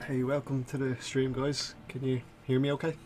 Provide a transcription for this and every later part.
Hey, welcome to the stream, guys. Can you hear me okay?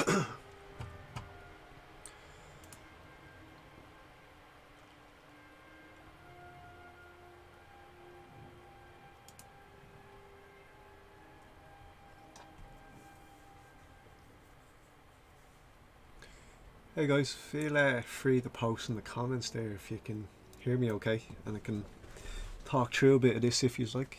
Hey guys, feel free to post in the comments there if you can hear me okay, and I can talk through a bit of this if you'd like.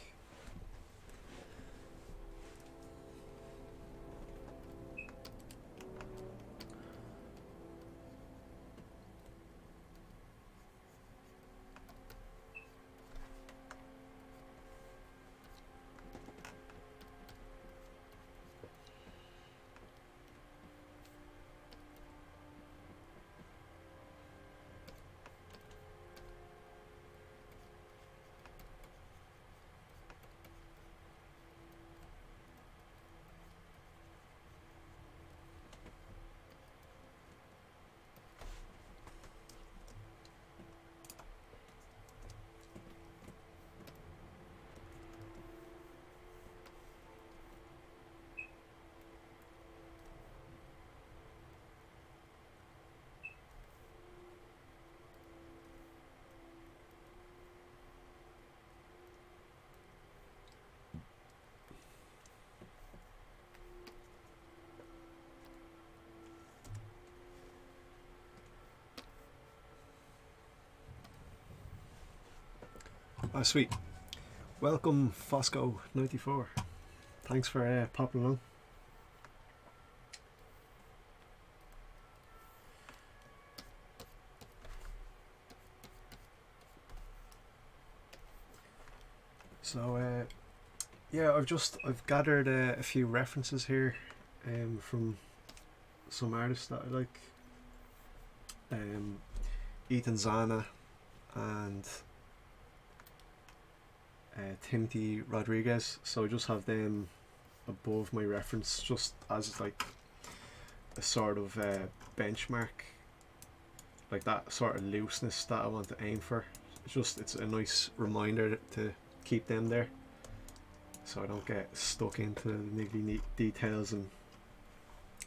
Oh sweet. Welcome Fosco94. Thanks for popping along. So yeah, I've gathered a few references here from some artists that I like. Ethan Zana and Timothy Rodriguez, so I just have them above my reference just as like a sort of benchmark, like that sort of looseness that I want to aim for. It's a nice reminder to keep them there so I don't get stuck into the niggly details and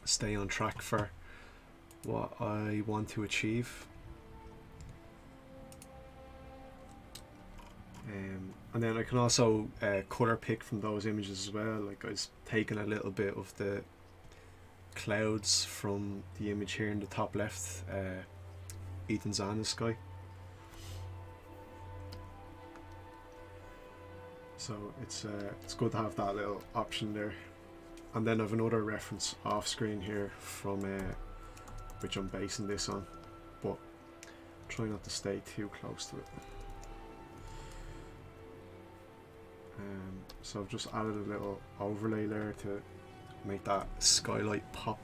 stay on track for what I want to achieve. And then I can also colour pick from those images as well. Like I was taking a little bit of the clouds from the image here in the top left, Ethan Zana's sky. So it's good to have that little option there. And then I have another reference off screen here from which I'm basing this on, but try not to stay too close to it. So I've just added a little overlay there to make that skylight pop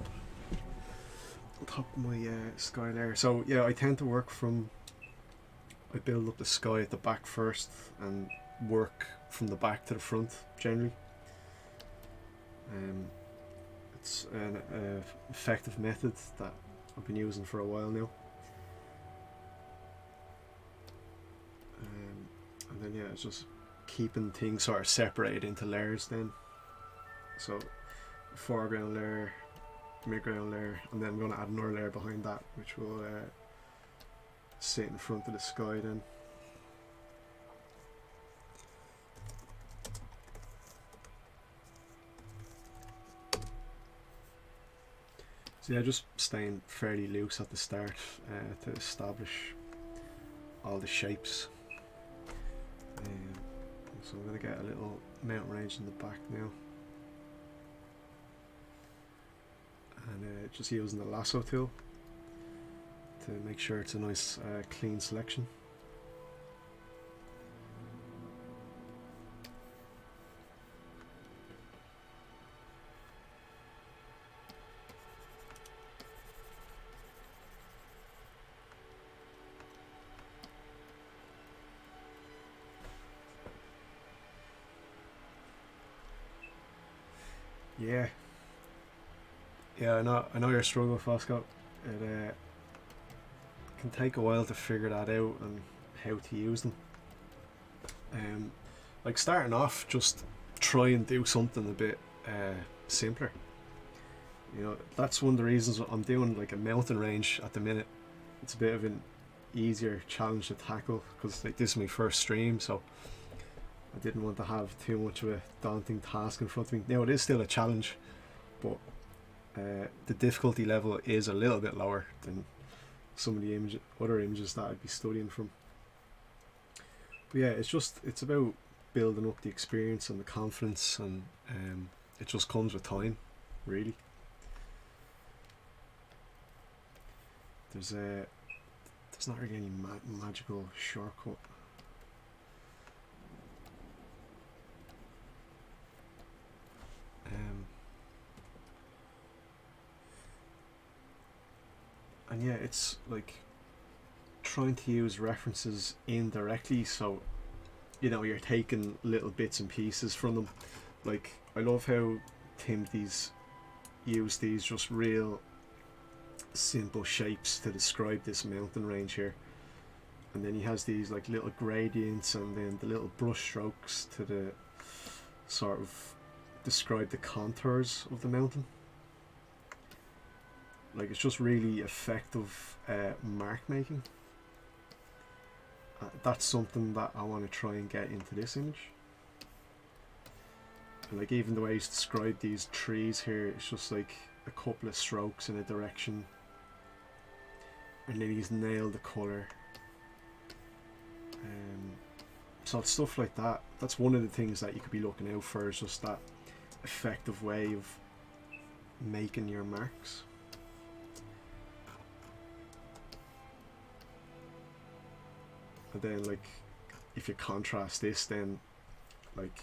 on top of my sky layer. So yeah, I tend to work from, I build up the sky at the back first and work from the back to the front generally. It's an effective method that I've been using for a while now. And then yeah, it's just keeping things sort of separated into layers then. So foreground layer, midground layer, and then I'm going to add another layer behind that which will sit in front of the sky then. So yeah, just staying fairly loose at the start to establish all the shapes. So I'm going to get a little mountain range in the back now, and just using the lasso tool to make sure it's a nice clean selection. Yeah, I know your struggle, Fosco. It can take a while to figure that out and how to use them. Like starting off, just try and do something a bit simpler. You know, that's one of the reasons I'm doing like a mountain range at the minute. It's a bit of an easier challenge to tackle because like this is my first stream, so I didn't want to have too much of a daunting task in front of me. Now it is still a challenge, but the difficulty level is a little bit lower than some of the other images that I'd be studying from. But yeah, it's about building up the experience and the confidence, and it just comes with time, really. There's not really any magical shortcut. And yeah, it's like trying to use references indirectly, so you know you're taking little bits and pieces from them. Like I love how Timothy's used these just real simple shapes to describe this mountain range here, and then he has these like little gradients and then the little brush strokes to the sort of describe the contours of the mountain. Like it's just really effective mark making. That's something that I want to try and get into this image. And like even the way he's described these trees here, it's just like a couple of strokes in a direction, and then he's nailed the colour. So it's stuff like that. That's one of the things that you could be looking out for, is just that effective way of making your marks. And then like if you contrast this, then like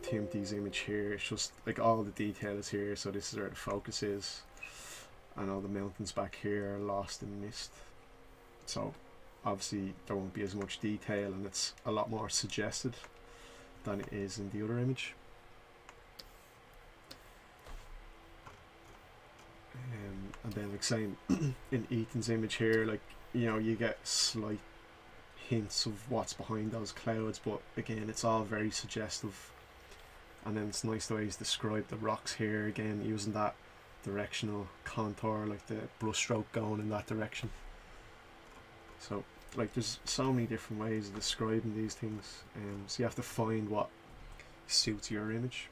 Timothy's image here, it's just like all the detail is here, so this is where the focus is, and all the mountains back here are lost in mist, so obviously there won't be as much detail, and it's a lot more suggested than it is in the other image. And then like same in Ethan's image here, like you know you get slight hints of what's behind those clouds, but again it's all very suggestive. And then it's nice the way he's described the rocks here, again using that directional contour, like the brush stroke going in that direction. So like there's so many different ways of describing these things, so you have to find what suits your image.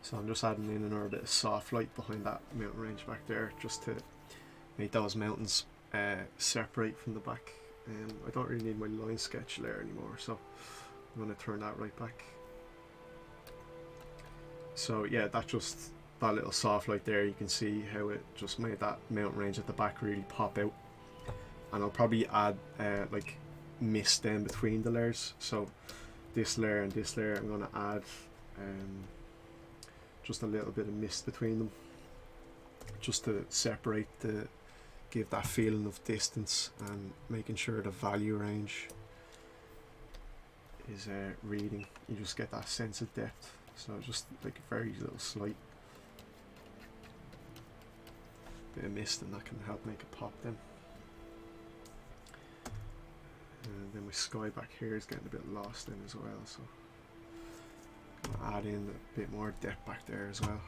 So I'm just adding in another bit of soft light behind that mountain range back there, just to make those mountains separate from the back. I don't really need my line sketch layer anymore, so I'm going to turn that right back. So yeah, that little soft light there, you can see how it just made that mountain range at the back really pop out. And I'll probably add like mist in between the layers, so this layer and this layer I'm going to add just a little bit of mist between them, just to separate give that feeling of distance, and making sure the value range is reading. You just get that sense of depth, so just like a very little slight bit of mist, and that can help make it pop then. And then my sky back here is getting a bit lost in as well, so add in a bit more depth back there as well.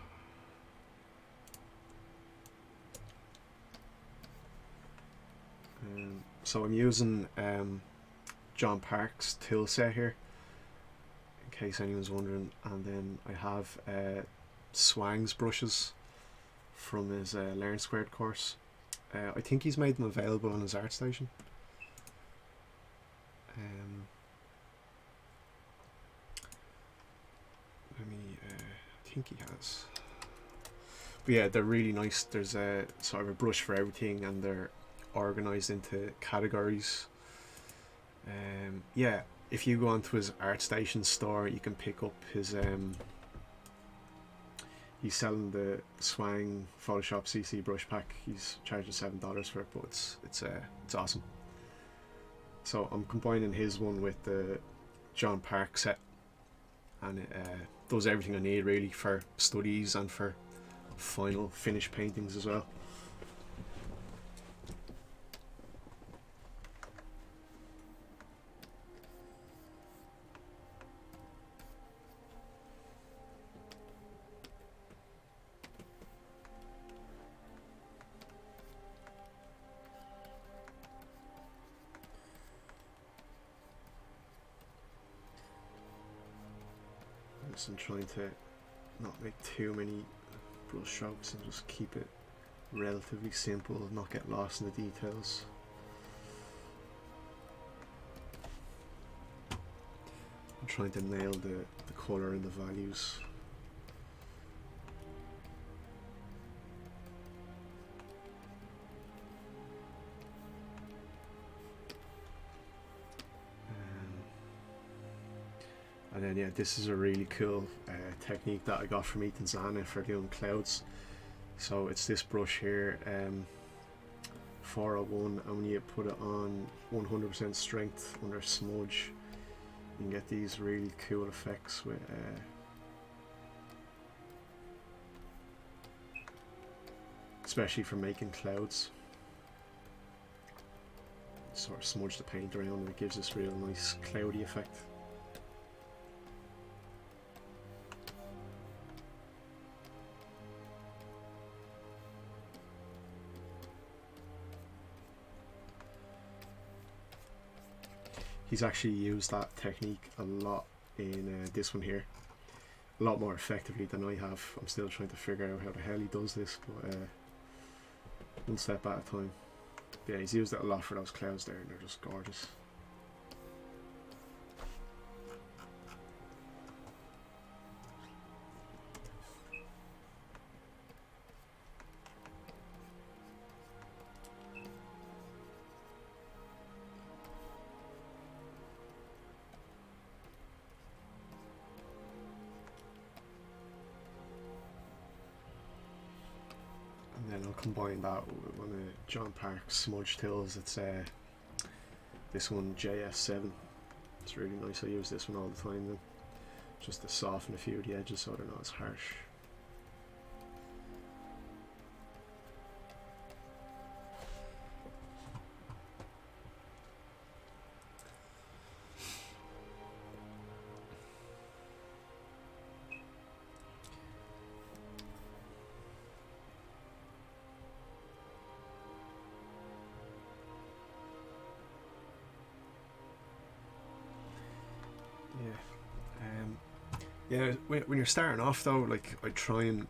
So I'm using John Park's tool set here, in case anyone's wondering, and then I have Swang's brushes from his Learn Squared course. I think he's made them available on his ArtStation. I think he has. But yeah, they're really nice. There's a sort of a brush for everything, and they're organized into categories. Yeah, if you go onto his ArtStation store, you can pick up his he's selling the Swang Photoshop CC brush pack. He's charging $7 for it, but it's awesome. So I'm combining his one with the John Park set, and it does everything I need really for studies and for final finished paintings as well. I'm trying to not make too many brush strokes and just keep it relatively simple, not get lost in the details. I'm trying to nail the colour and the values. And then yeah, this is a really cool technique that I got from Ethan Zana for doing clouds. So it's this brush here, 401, and when you put it on 100% strength under smudge, you can get these really cool effects with especially for making clouds. Sort of smudge the paint around and it gives this real nice cloudy effect. He's actually used that technique a lot in this one here, a lot more effectively than I have. I'm still trying to figure out how the hell he does this, but one step at a time. Yeah, he's used it a lot for those clouds there, and they're just gorgeous. And then I'll combine that with one of John Park's smudge tills. It's this one, JS7. It's really nice. I use this one all the time then, just to soften a few of the edges so they're not as harsh. Yeah, when you're starting off though, like I try and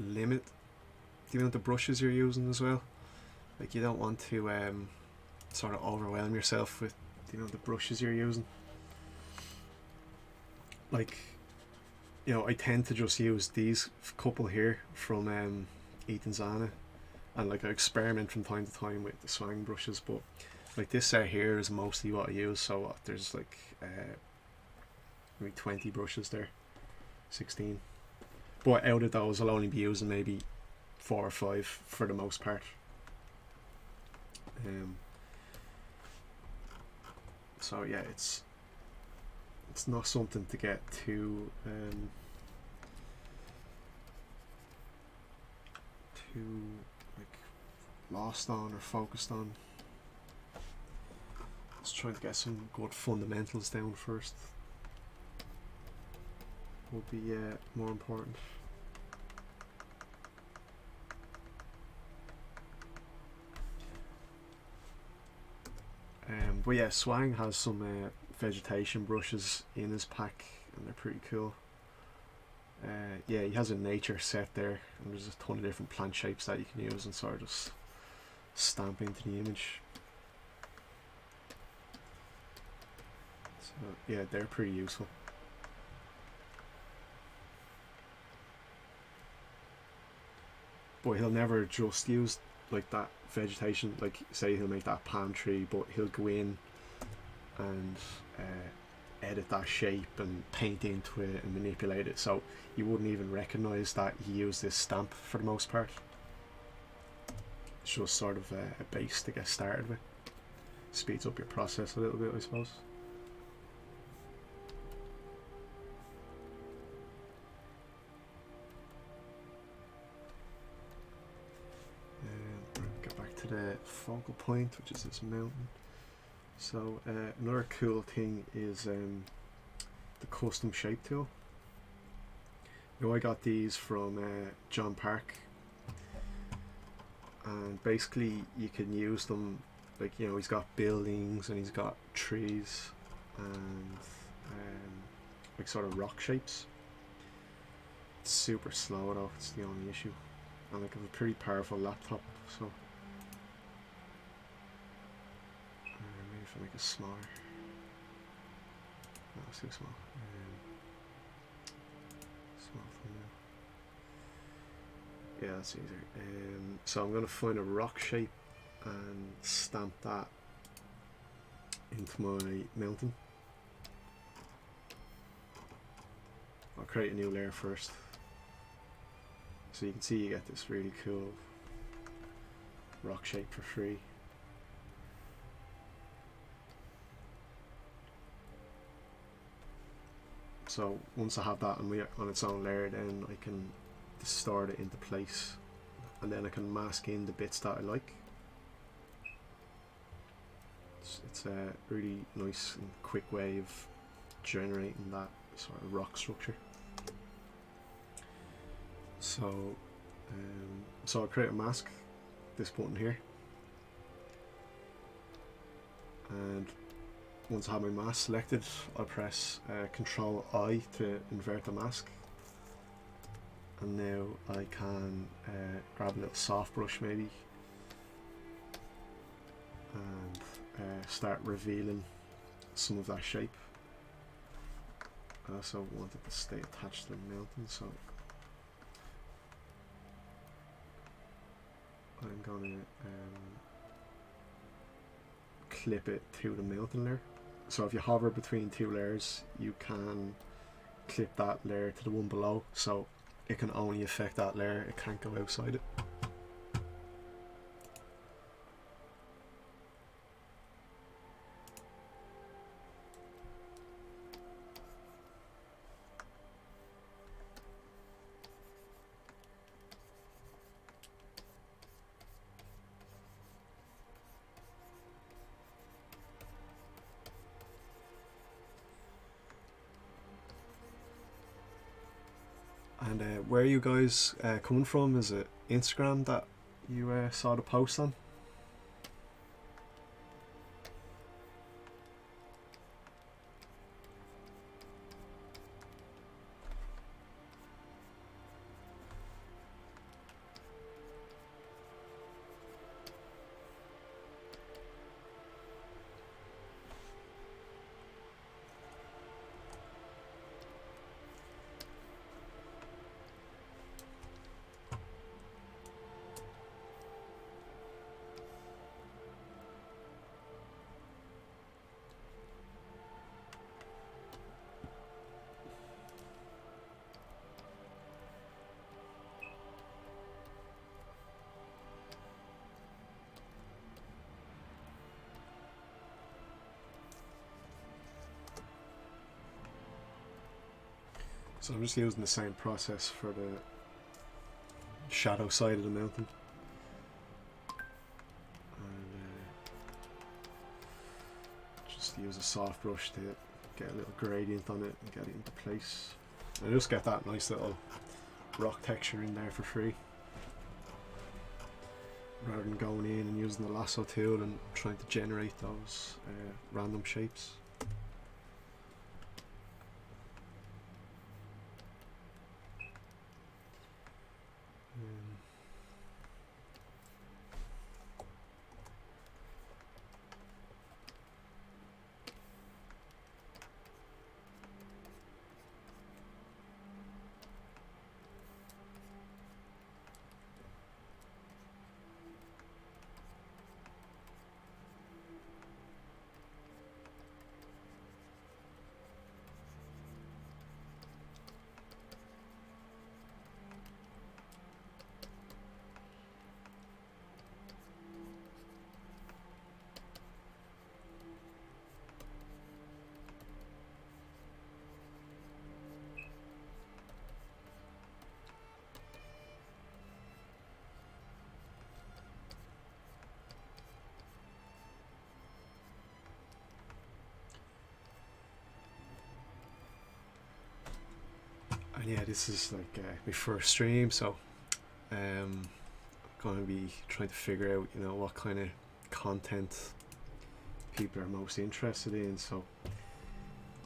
limit the amount of brushes you're using as well. Like you don't want to sort of overwhelm yourself with the amount of brushes you're using. Like, you know, I tend to just use these couple here from Ethan Zana, and like I experiment from time to time with the swang brushes, but like this set here is mostly what I use. So there's like maybe 20 brushes there, 16, but out of those I'll only be using maybe 4 or 5 for the most part. So yeah, it's not something to get too like lost on or focused on. Let's try to get some good fundamentals down first. Will be more important. But yeah, Swang has some vegetation brushes in his pack, and they're pretty cool. Yeah, he has a nature set there, and there's a ton of different plant shapes that you can use and sort of just stamp into the image. So yeah, they're pretty useful. But he'll never just use like that vegetation, like say he'll make that palm tree, but he'll go in and edit that shape and paint into it and manipulate it, so you wouldn't even recognize that he used this stamp for the most part. It's just sort of a base to get started with. Speeds up your process a little bit, I suppose. to the focal point, which is this mountain. So another cool thing is the custom shape tool. Now I got these from John Park, and basically you can use them, like, you know, he's got buildings and he's got trees and like sort of rock shapes. It's super slow though, it's the only issue. And like I have a pretty powerful laptop, so maybe if I make it smaller. No, it's too small. Small thumbnail. Yeah, that's easier. So I'm going to find a rock shape and stamp that into my mountain. I'll create a new layer first. So you can see you get this really cool rock shape for free. So once I have that on its own layer, then I can distort it into place, and then I can mask in the bits that I like. It's a really nice and quick way of generating that sort of rock structure. So I'll create a mask, this button here, and once I have my mask selected, I'll press Control I to invert the mask, and now I can grab a little soft brush maybe and start revealing some of that shape. I also want it to stay attached to the mountain, so I'm going to clip it to the mountain layer. So if you hover between two layers, you can clip that layer to the one below, so it can only affect that layer, it can't go outside it. And where are you guys coming from? Is it Instagram that you saw the post on? So I'm just using the same process for the shadow side of the mountain. And just use a soft brush to get a little gradient on it and get it into place. And just get that nice little rock texture in there for free, rather than going in and using the lasso tool and trying to generate those random shapes. And yeah, this is like my first stream, so I'm going to be trying to figure out, what kind of content people are most interested in. So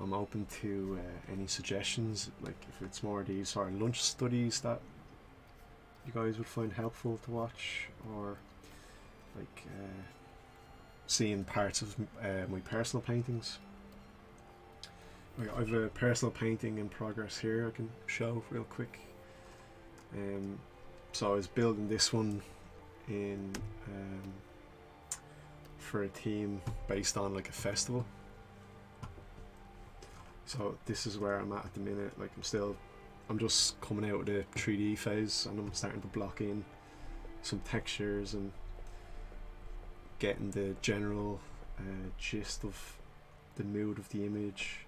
I'm open to any suggestions, like if it's more these sort of lunch studies that you guys would find helpful to watch, or like seeing parts of my personal paintings. I have a personal painting in progress here I can show real quick. So I was building this one in for a theme based on like a festival. So this is where I'm at the minute. Like I'm just coming out of the 3D phase, and I'm starting to block in some textures and getting the general gist of the mood of the image.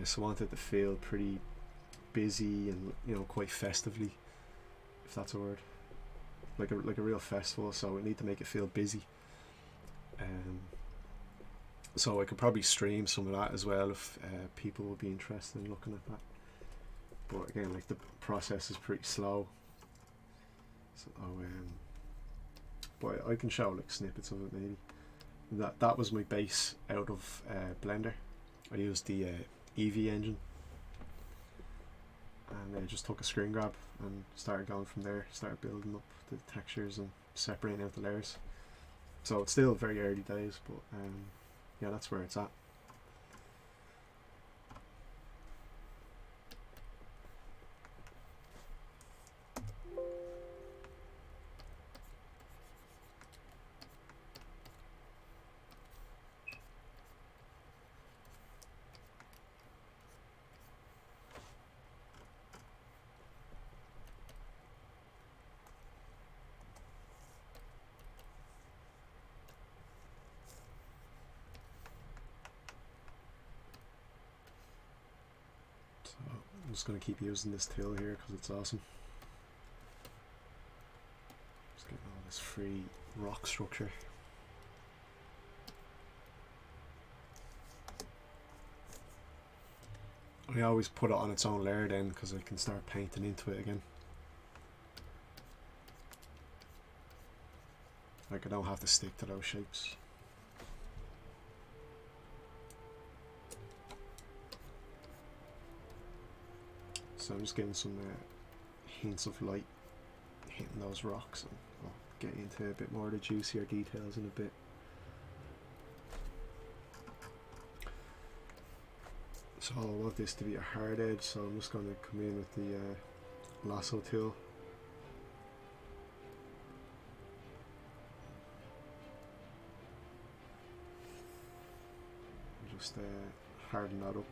So I want it to feel pretty busy and quite festively, if that's a word, like a real festival. So we need to make it feel busy. So I could probably stream some of that as well if people would be interested in looking at that. But again, like the process is pretty slow. So but I can show like snippets of it maybe. That was my base out of Blender. I used the Eevee engine, and I just took a screen grab and started going from there. Started building up the textures and separating out the layers. So it's still very early days, but yeah, that's where it's at. I'm just going to keep using this tool here because it's awesome. Just getting all this free rock structure. I always put it on its own layer then, because I can start painting into it again. Like I don't have to stick to those shapes. So I'm just getting some hints of light hitting those rocks, and I'll get into a bit more of the juicier details in a bit. So I want this to be a hard edge, so I'm just going to come in with the lasso tool. And just harden that up.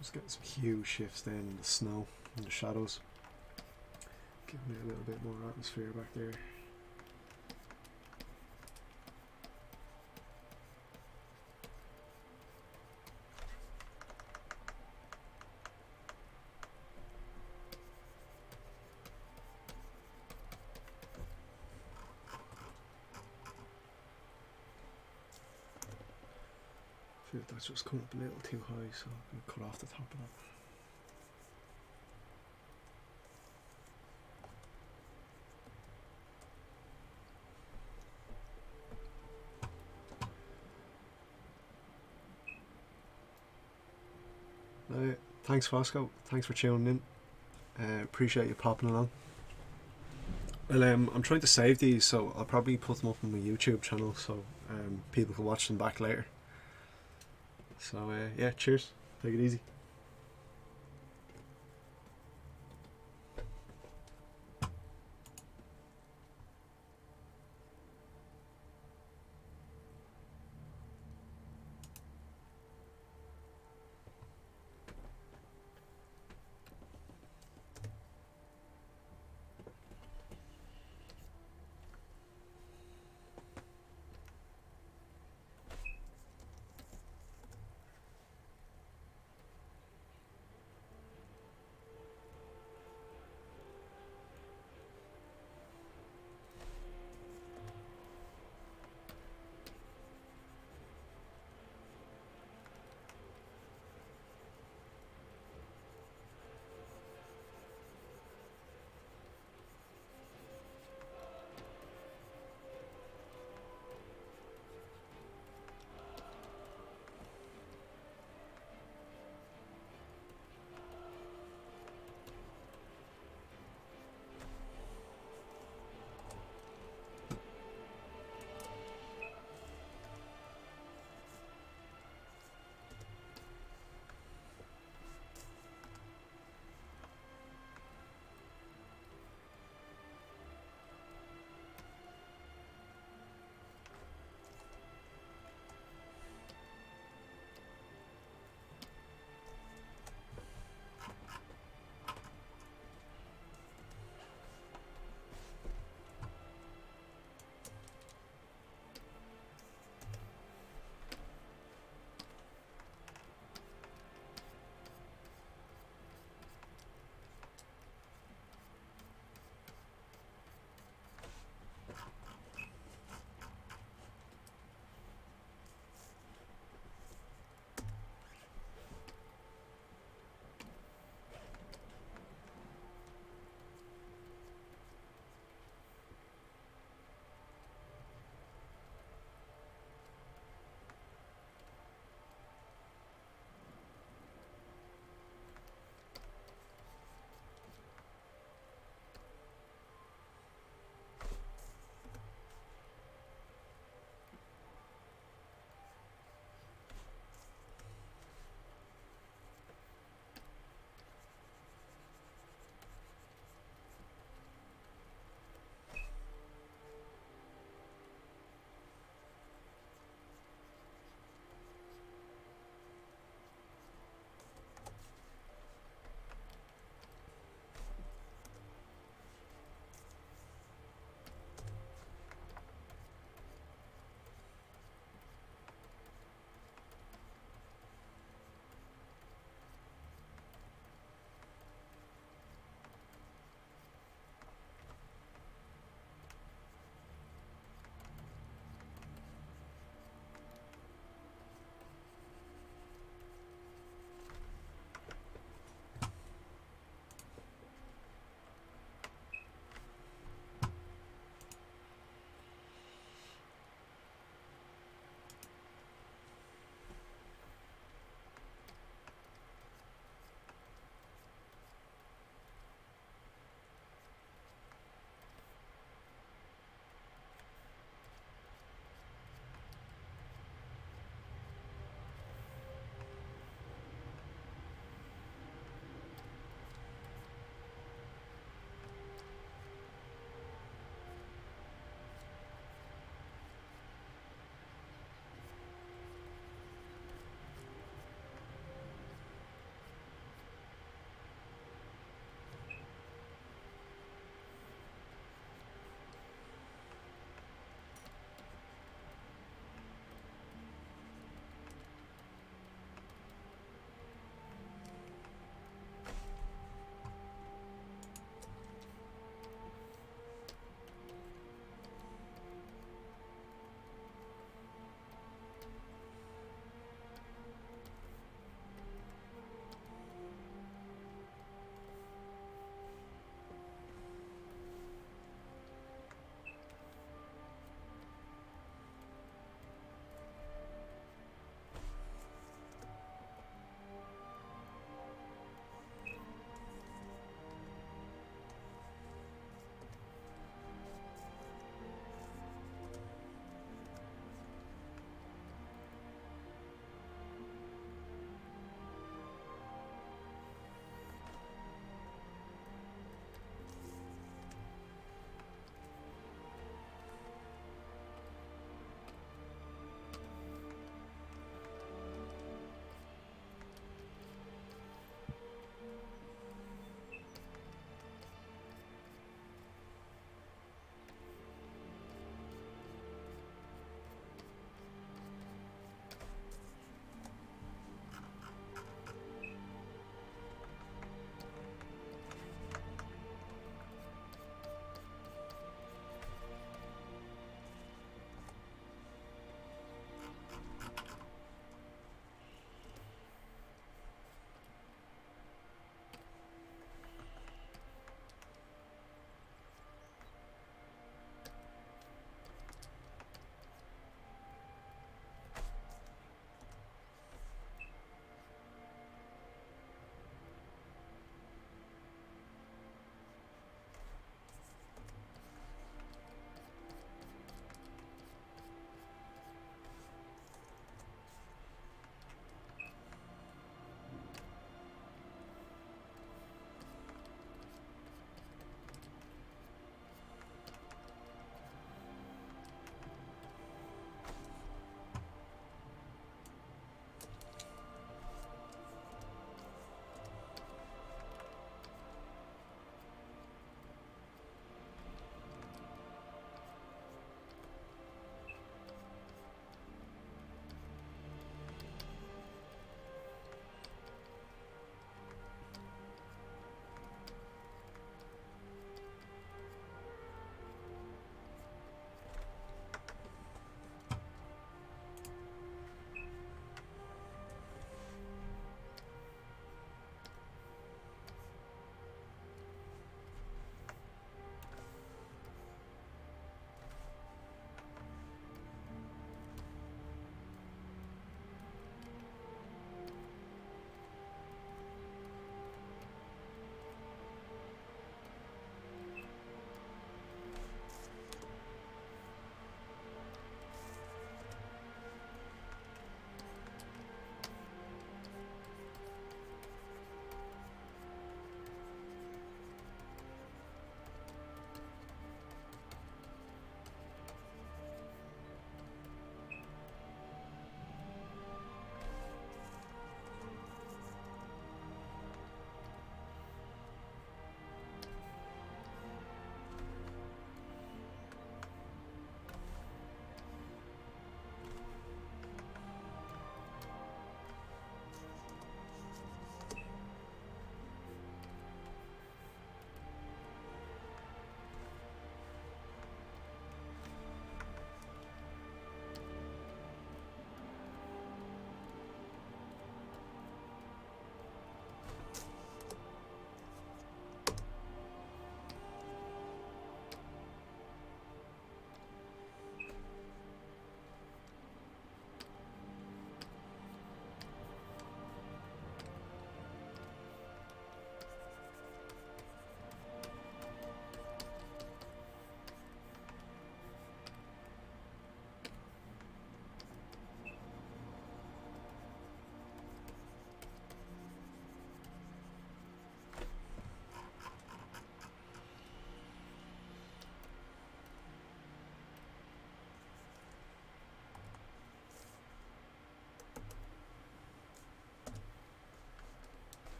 Just getting some hue shifts then in the snow and the shadows, giving it a little bit more atmosphere back there. I feel like that's just coming up a little too high, so I'm going to cut off the top of that. Thanks Fosco, thanks for tuning in. Appreciate you popping along. Well, I'm trying to save these, so I'll probably put them up on my YouTube channel so people can watch them back later. So yeah, cheers. Take it easy.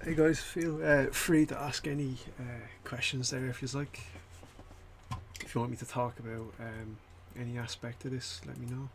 Hey guys, feel free to ask any questions there if you like. If you want me to talk about any aspect of this, let me know.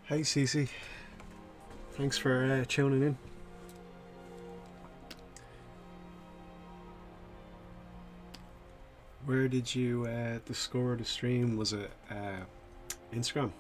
Hey Cece, thanks for tuning in. Where did you discover the stream? Was it Instagram?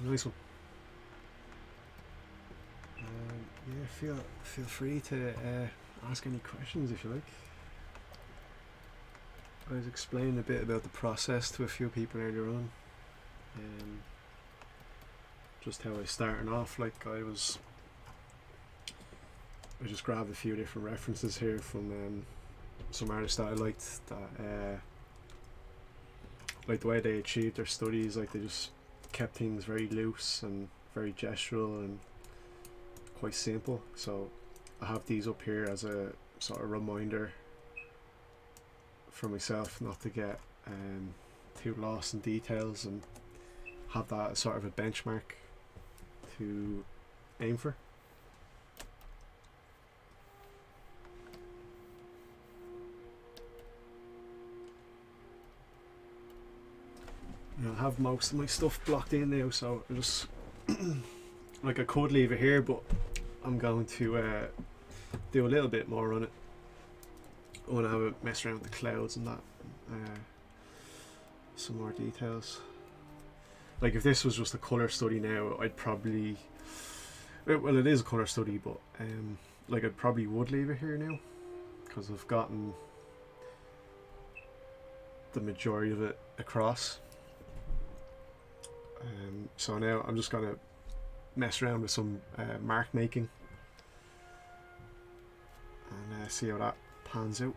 Nice one. Yeah, feel free to ask any questions if you like. I was explaining a bit about the process to a few people earlier on, just how I started off. Like I just grabbed a few different references here from some artists that I liked, that like the way they achieved their studies. Like they just kept things very loose and very gestural and quite simple. So I have these up here as a sort of reminder for myself not to get too lost in details, and have that as sort of a benchmark to aim for. I have most of my stuff blocked in now, so I just like I could leave it here, but I'm going to do a little bit more on it. I want to have a mess around with the clouds and that, some more details. Like if this was just a colour study now, I'd probably, well, it is a colour study, but like I probably would leave it here now, because I've gotten the majority of it across. So now I'm just gonna mess around with some mark making and see how that pans out.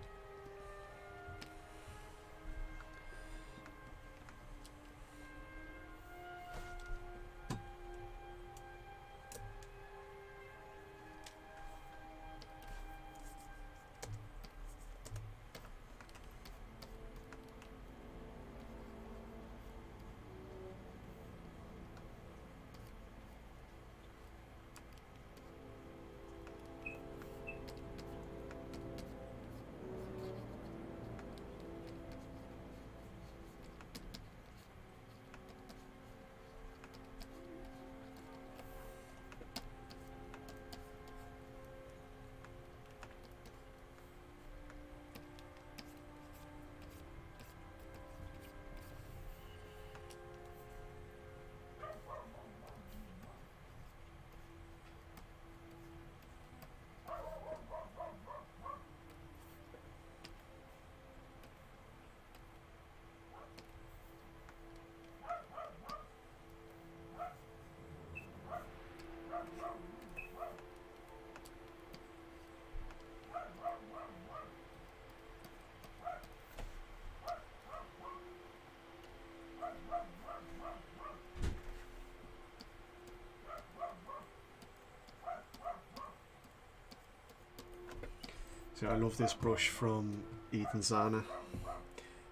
So I love this brush from Ethan Zana.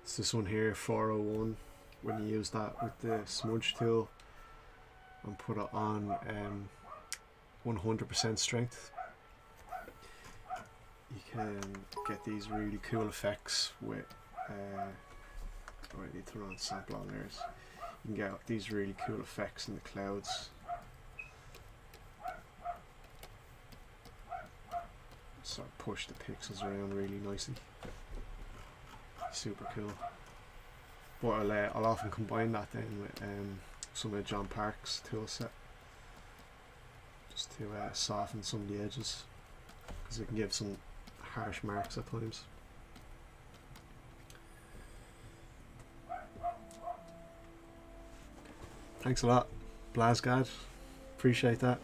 It's this one here, 401. When you use that with the smudge tool and put it on 100% strength, you can get these really cool effects with I need to turn on sample on layers. You can get these really cool effects in the clouds. Sort of push the pixels around really nicely. Super cool. But I'll often combine that then with some of John Park's tool set, just to soften some of the edges, because it can give some harsh marks at times. Thanks a lot, Blasgad. Appreciate that.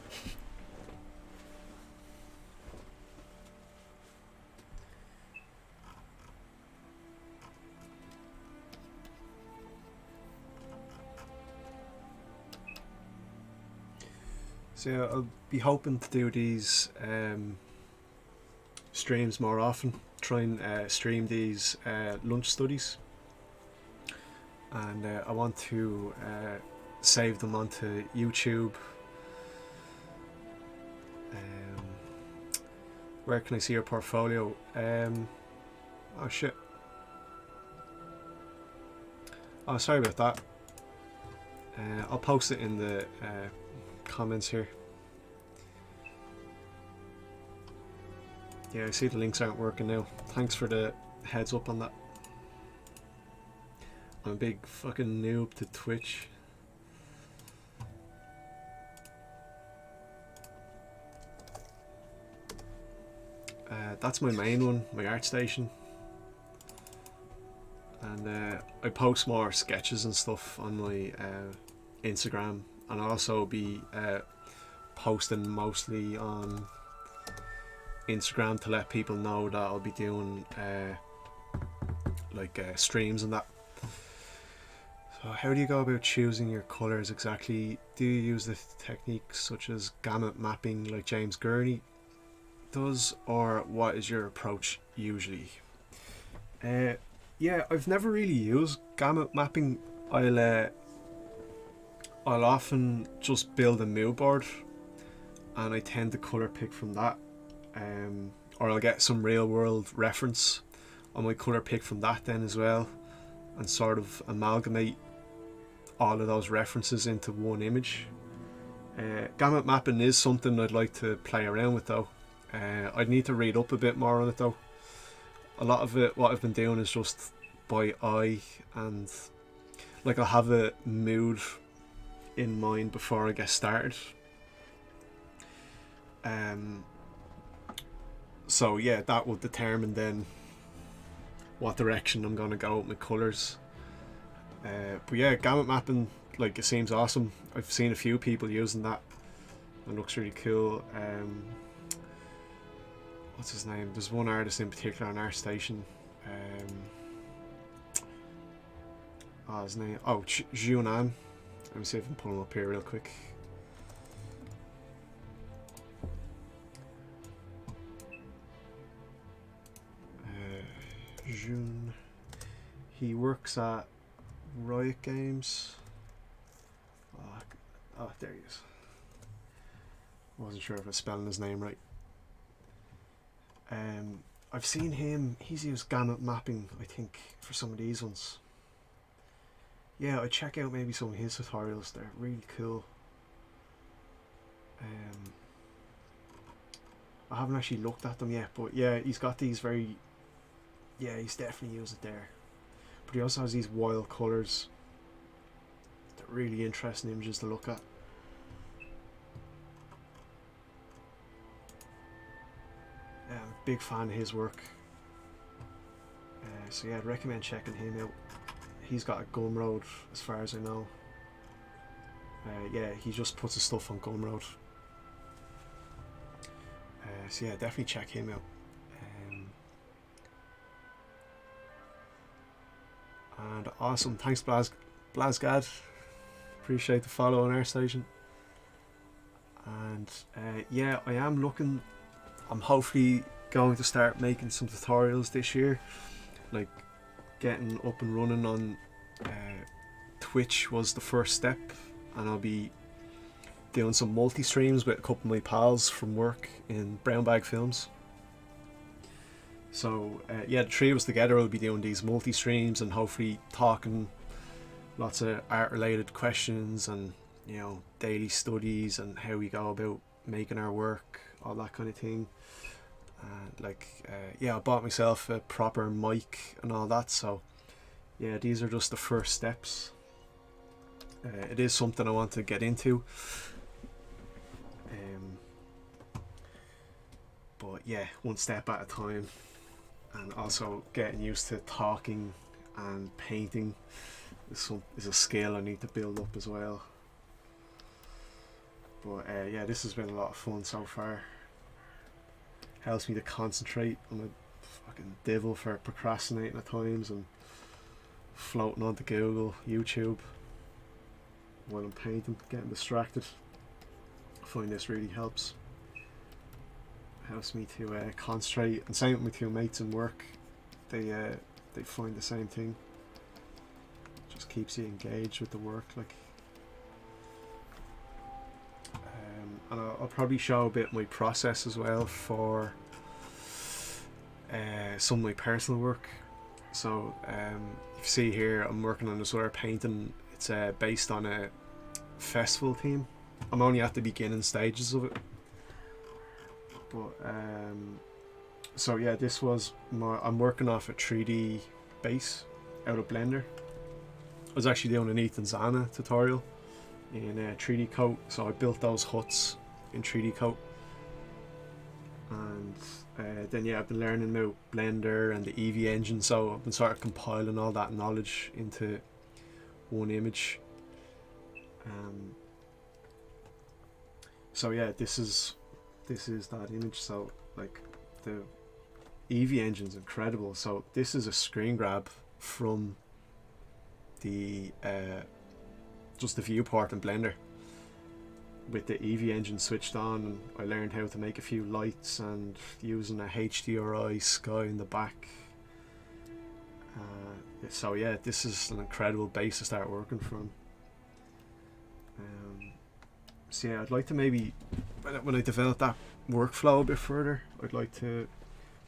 So yeah, I'll be hoping to do these streams more often. Try and stream these lunch studies, and I want to save them onto YouTube. Where can I see your portfolio? Oh shit. Oh, sorry about that. I'll post it in the comments here. Yeah, I see the links aren't working now. Thanks for the heads up on that. I'm a big fucking noob to Twitch. That's my main one, my ArtStation. And I post more sketches and stuff on my Instagram, and I'll also be posting mostly on Instagram to let people know that I'll be doing streams and that. So how do you go about choosing your colours exactly? Do you use the techniques such as gamut mapping like James Gurney does, or what is your approach usually? Yeah, I've never really used gamut mapping. I'll often just build a mood board, and I tend to colour pick from that. Or I'll get some real world reference. I might colour pick from that then as well, and sort of amalgamate all of those references into one image. Gamut mapping is something I'd like to play around with though. I'd need to read up a bit more on it though. A lot of it, what I've been doing is just by eye, and like I'll have a mood in mind before I get started. So yeah, that will determine then what direction I'm gonna go with my colours. But yeah, gamut mapping, like, it seems awesome. I've seen a few people using that. It looks really cool. What's his name? There's one artist in particular on ArtStation. His name. Oh, Junan. Let me see if I can pull him up here real quick. June. He works at Riot Games. Oh, there he is. Wasn't sure if I was spelling his name right. I've seen him. He's used gamut mapping, I think, for some of these ones. Yeah, I'd check out maybe some of his tutorials. They're really cool. I haven't actually looked at them yet, but yeah, he's got these very... Yeah, he's definitely used it there. But he also has these wild colours. They're really interesting images to look at. I'm a big fan of his work. So yeah, I'd recommend checking him out. He's got a Gumroad, as far as I know. Yeah, he just puts his stuff on Gumroad. So yeah, definitely check him out. And awesome, thanks Blasgad. Appreciate the follow on ArtStation. And yeah, I am looking. I'm hopefully going to start making some tutorials this year, like getting up and running on Twitch was the first step, and I'll be doing some multi-streams with a couple of my pals from work in Brown Bag Films. So yeah, the three of us together will be doing these multi-streams and hopefully talking lots of art-related questions and, you know, daily studies and how we go about making our work, all that kind of thing. Yeah, I bought myself a proper mic and all that, so yeah, these are just the first steps. It is something I want to get into. But yeah, one step at a time. And also getting used to talking and painting is a skill I need to build up as well. But yeah, this has been a lot of fun so far. Helps me to concentrate. I'm a fucking devil for procrastinating at times and floating onto Google, YouTube while I'm painting, getting distracted. I find this really helps. Helps me to concentrate. And same with my two mates in work. They find the same thing. Just keeps you engaged with the work, like. And I'll probably show a bit of my process as well for some of my personal work. So you see here I'm working on this other painting. It's based on a festival theme. I'm only at the beginning stages of it, but so yeah, this was I'm working off a 3D base out of Blender. I was actually doing an Ethan Zana tutorial in 3D Coat, so I built those huts in 3D Coat, and then yeah, I've been learning about Blender and the Eevee engine, so I've been sort of compiling all that knowledge into one image. So yeah, this is that image. So like the Eevee engine's incredible. So this is a screen grab from the just the viewport in Blender with the Eevee engine switched on, and I learned how to make a few lights and using a HDRI sky in the back. So yeah, this is an incredible base to start working from. So yeah, I'd like to maybe, when I develop that workflow a bit further, I'd like to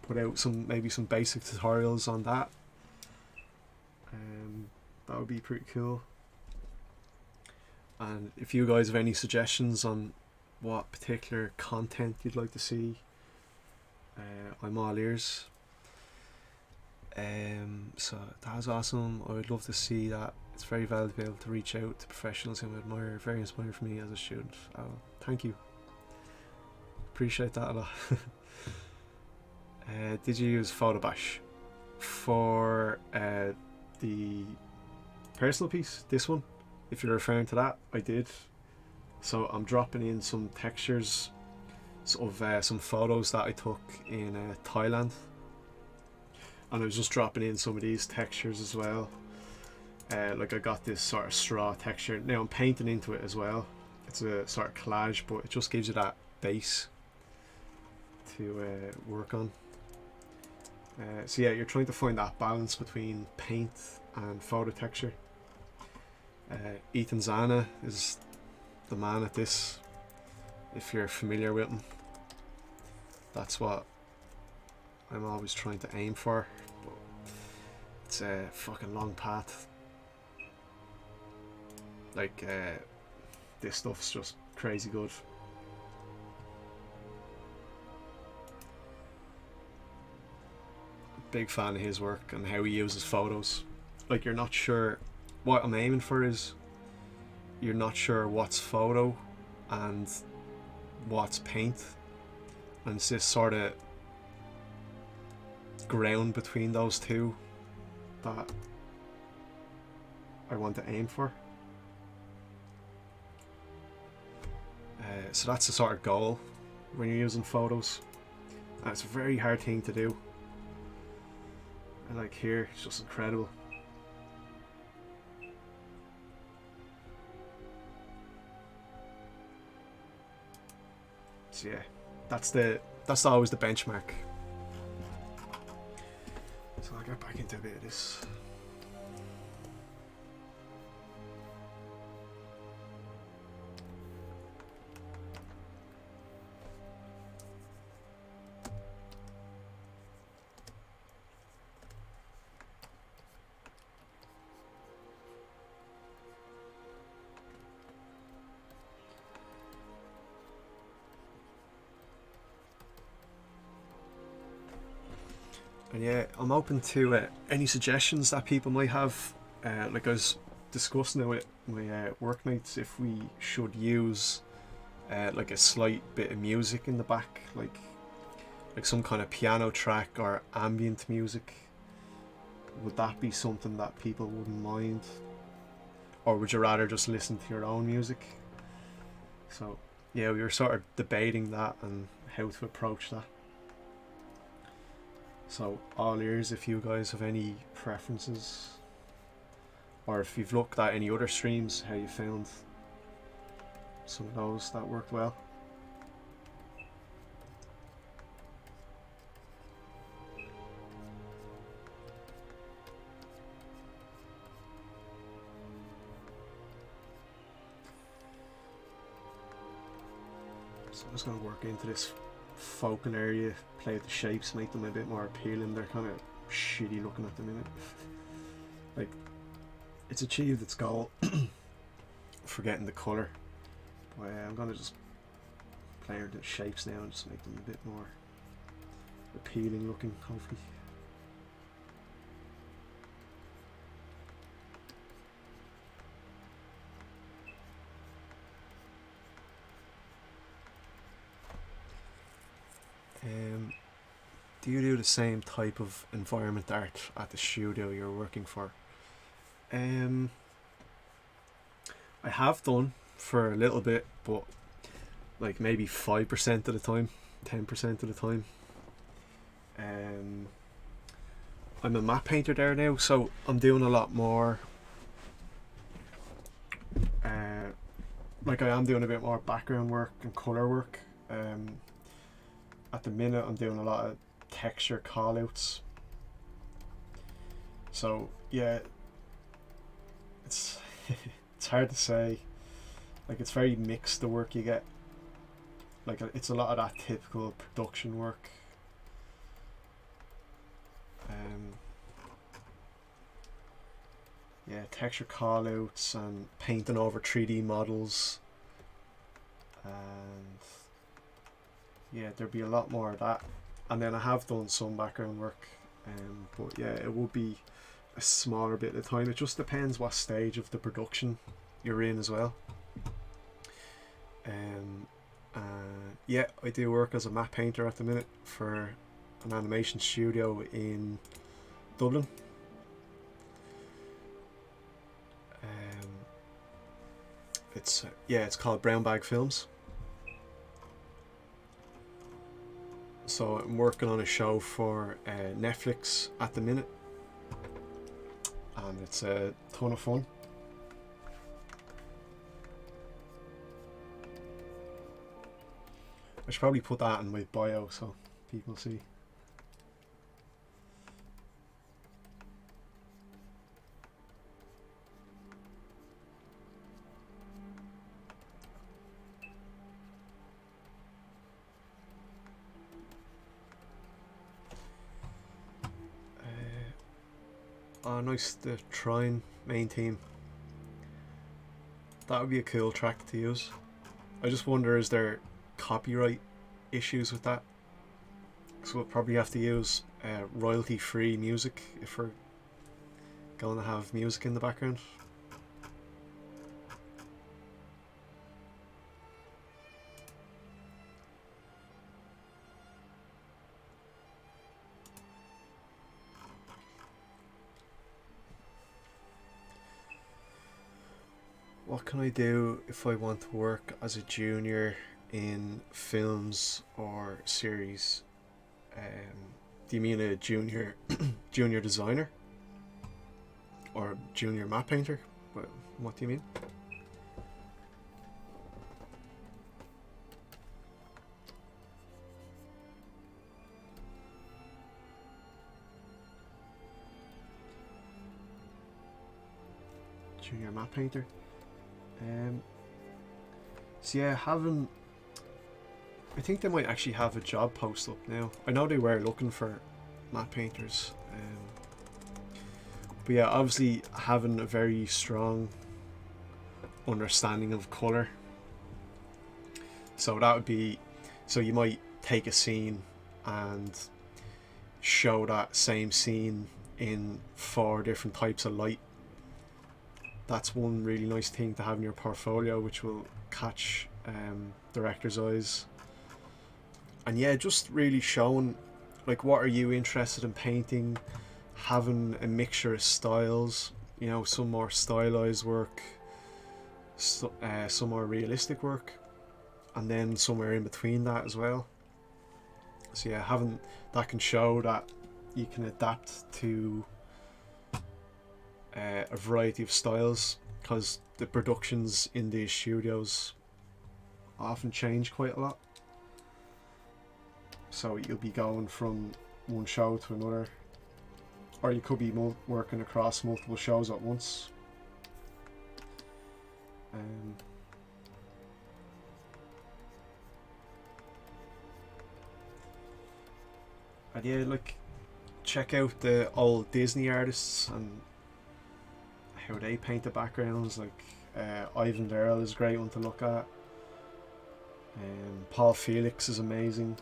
put out maybe some basic tutorials on that. That would be pretty cool. And if you guys have any suggestions on what particular content you'd like to see, I'm all ears. So that was awesome. I would love to see that. It's very valuable to be able to reach out to professionals whom I admire. Very inspiring for me as a student. Thank you. Appreciate that a lot. Did you use Photobash for the personal piece? This one? If you're referring to that, I did. So I'm dropping in some textures of some photos that I took in Thailand, and I was just dropping in some of these textures as well. Like I got this sort of straw texture. Now I'm painting into it as well. It's a sort of collage, but it just gives you that base to work on. So yeah, you're trying to find that balance between paint and photo texture. Ethan Zana is the man at this, if you're familiar with him. That's what I'm always trying to aim for, but it's a fucking long path. Like this stuff's just crazy good. Big fan of his work and how he uses photos. Like, you're not sure what I'm aiming for is, you're not sure what's photo and what's paint, and it's this sort of ground between those two that I want to aim for. So that's the sort of goal when you're using photos, and it's a very hard thing to do. And like here, it's just incredible. So yeah, that's always the benchmark. So I'll get back into a bit of this. And yeah, I'm open to any suggestions that people might have. Like I was discussing it with my workmates, if we should use like a slight bit of music in the back, like some kind of piano track or ambient music. Would that be something that people wouldn't mind, or would you rather just listen to your own music? So yeah, we were sort of debating that and how to approach that. So all ears if you guys have any preferences, or if you've looked at any other streams, how you found some of those that worked well. So I'm just going to work into this focal area, play with the shapes, make them a bit more appealing. They're kind of shitty looking at the minute. Like, it's achieved its goal for getting the colour. But I'm going to just play with the shapes now and just make them a bit more appealing looking, hopefully. Do you do the same type of environment art at the studio you're working for? I have done for a little bit, but like maybe 5% of the time, 10% of the time. I'm a matte painter there now, so I'm doing a lot more. Like I am doing a bit more background work and colour work. At the minute, I'm doing a lot of texture callouts. So yeah, it's it's hard to say. Like it's very mixed, the work you get. Like it's a lot of that typical production work. Yeah, texture callouts and painting over 3D models, and yeah, there'd be a lot more of that. And then I have done some background work, but yeah, it would be a smaller bit of the time. It just depends what stage of the production you're in as well. Yeah, I do work as a matte painter at the minute for an animation studio in Dublin. It's called Brown Bag Films. So I'm working on a show for Netflix at the minute, and it's a ton of fun. I should probably put that in my bio so people see. Oh, nice, the Trine main theme. That would be a cool track to use. I just wonder, is there copyright issues with that? So we'll probably have to use royalty-free music if we're going to have music in the background. What can I do if I want to work as a junior in films or series? Do you mean a junior junior designer or junior matte painter? What do you mean? Junior matte painter. So yeah, I think they might actually have a job post up now. I know they were looking for matte painters. But yeah, obviously having a very strong understanding of colour. So that would be, so you might take a scene and show that same scene in 4 different types of light. That's one really nice thing to have in your portfolio, which will catch directors' eyes. And yeah, just really showing like what are you interested in painting, having a mixture of styles, you know, some more stylized work, some more realistic work, and then somewhere in between that as well. So yeah, having that can show that you can adapt to a variety of styles, because the productions in these studios often change quite a lot. So you'll be going from one show to another, or you could be working across multiple shows at once. And yeah, like, check out the old Disney artists and how they paint the backgrounds. Like Ivan Darrell is a great one to look at. Paul Felix is amazing.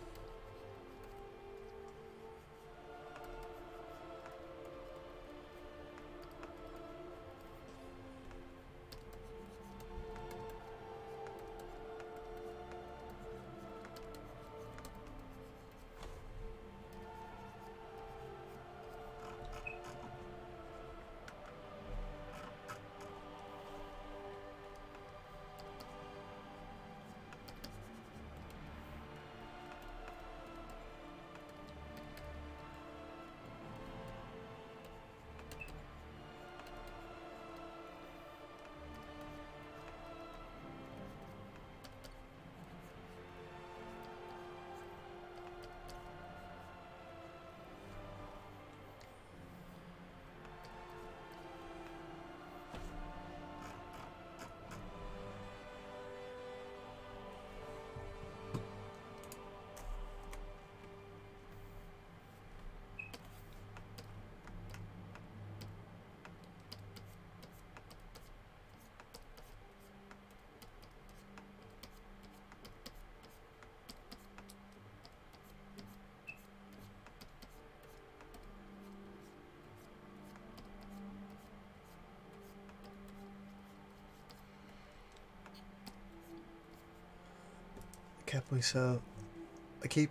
I keep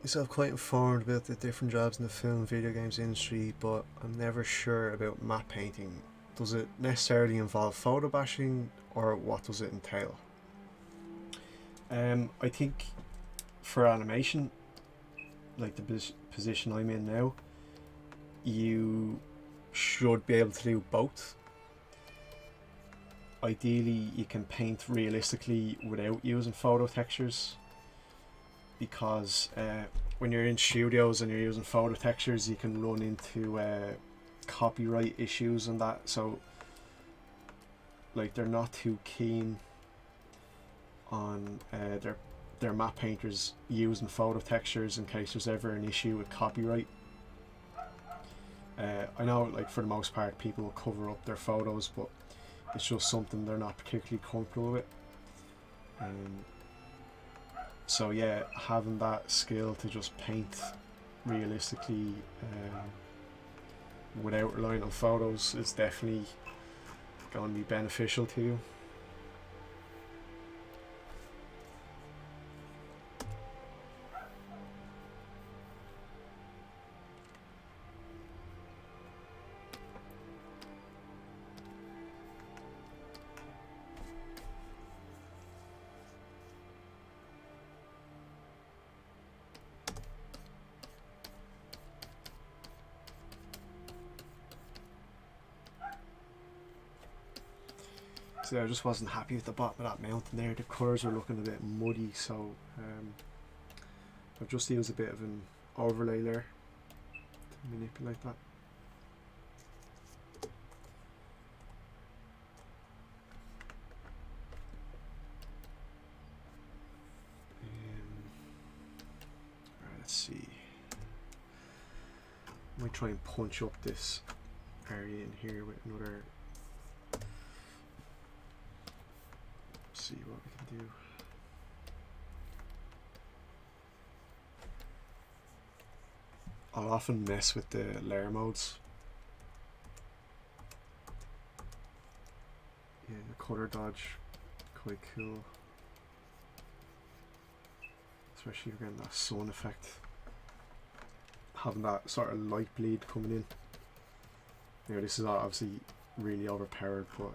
myself quite informed about the different jobs in the film video games industry, but I'm never sure about map painting. Does it necessarily involve photo bashing, or what does it entail? I think for animation, like the position I'm in now, you should be able to do both. Ideally, you can paint realistically without using photo textures, because when you're in studios and you're using photo textures, you can run into copyright issues and that. So, like, they're not too keen on their map painters using photo textures in case there's ever an issue with copyright. I know, like, for the most part, people will cover up their photos, but it's just something they're not particularly comfortable with. So yeah, having that skill to just paint realistically without relying on photos is definitely going to be beneficial to you. So I just wasn't happy with the bottom of that mountain there. The colours are looking a bit muddy, so I've just used a bit of an overlay layer to manipulate that. Alright, let's see. I might try and punch up this area in here with another. See what we can do. I'll often mess with the layer modes. Yeah, the color dodge, quite cool. Especially if you're getting that sun effect. Having that sort of light bleed coming in. Yeah, this is obviously really overpowered, but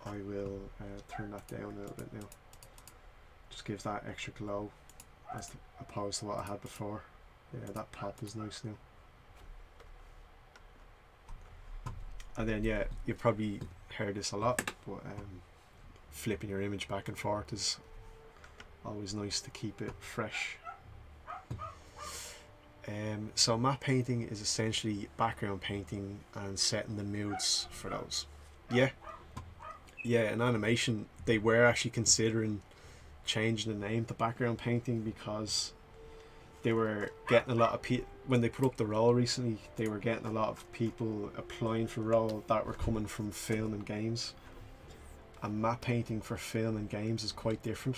I will turn that down a little bit now. gives that extra glow opposed to what I had before. Yeah, that pop is nice now. And then yeah, you've probably heard this a lot, but flipping your image back and forth is always nice to keep it fresh. So matte painting is essentially background painting and setting the moods for those. Yeah, in animation they were actually considering changing the name to background painting because they were getting a lot of when they put up the role recently, they were getting a lot of people applying for role that were coming from film and games, and matte painting for film and games is quite different.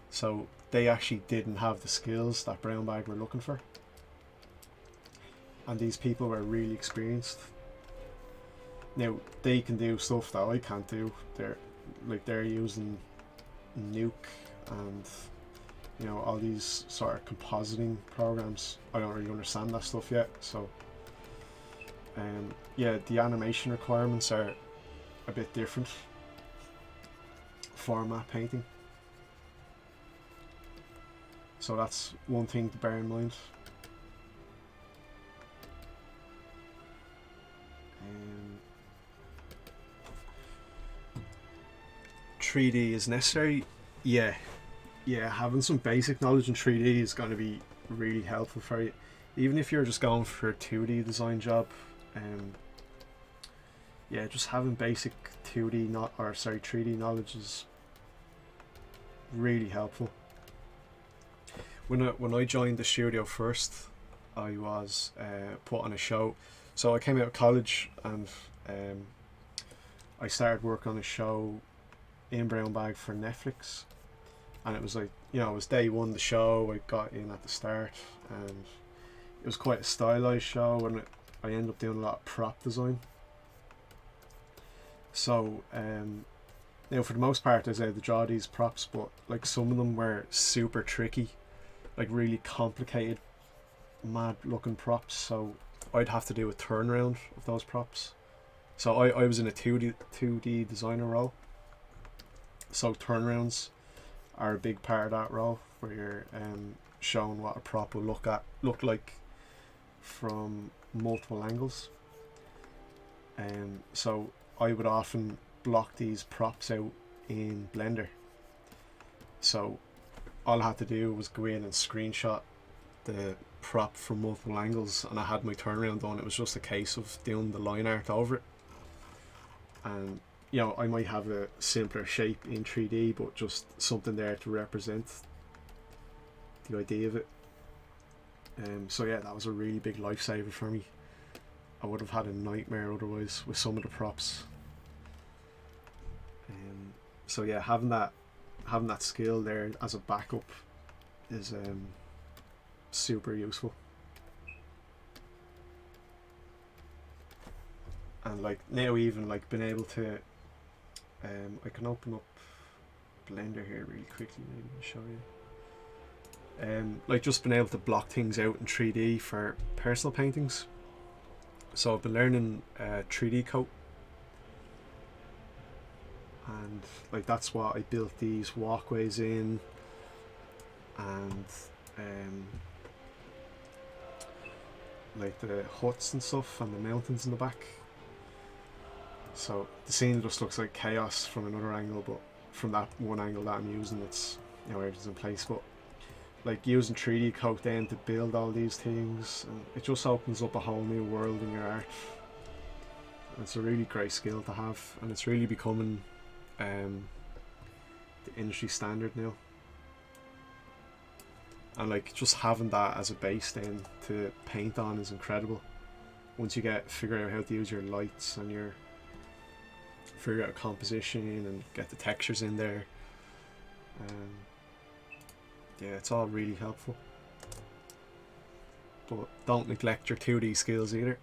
So they actually didn't have the skills that Brown Bag were looking for, and these people were really experienced. Now they can do stuff that I can't do. They're using Nuke and all these sort of compositing programs. I don't really understand that stuff yet, so yeah, the animation requirements are a bit different for matte painting, so that's one thing to bear in mind. 3D is necessary. Yeah, having some basic knowledge in 3D is going to be really helpful for you, even if you're just going for a 2D design job. Yeah, just having basic 3D knowledge is really helpful. When I joined the studio first, I was put on a show. So I came out of college and I started work on a show in Brown Bag for Netflix, and it was like, it was day one of the show. I got in at the start and it was quite a stylized show, and I ended up doing a lot of prop design. So now for the most part I was able to draw these props, but like some of them were super tricky, like really complicated, mad looking props, so I'd have to do a turnaround of those props. So I was in a 2D designer role, so turnarounds are a big part of that role, where you're showing what a prop will look like from multiple angles. So I would often block these props out in Blender, so all I had to do was go in and screenshot the prop from multiple angles, and I had my turnaround done. It was just a case of doing the line art over it, and I might have a simpler shape in 3D, but just something there to represent the idea of it. So yeah, that was a really big lifesaver for me. I would have had a nightmare otherwise with some of the props. So yeah, having that skill there as a backup is super useful. And like now, even like being able to I can open up Blender here really quickly, maybe show you. Like just being able to block things out in 3D for personal paintings. So I've been learning 3D coat, and like that's what I built these walkways in, and like the huts and stuff and the mountains in the back. So the scene just looks like chaos from another angle, but from that one angle that I'm using, it's everything's in place. But like using 3D coat then to build all these things, and it just opens up a whole new world in your art. And it's a really great skill to have, and it's really becoming the industry standard now. And like just having that as a base then to paint on is incredible. Once you figure out how to use your lights and figure out composition and get the textures in there, yeah, it's all really helpful. But don't neglect your 2D skills either.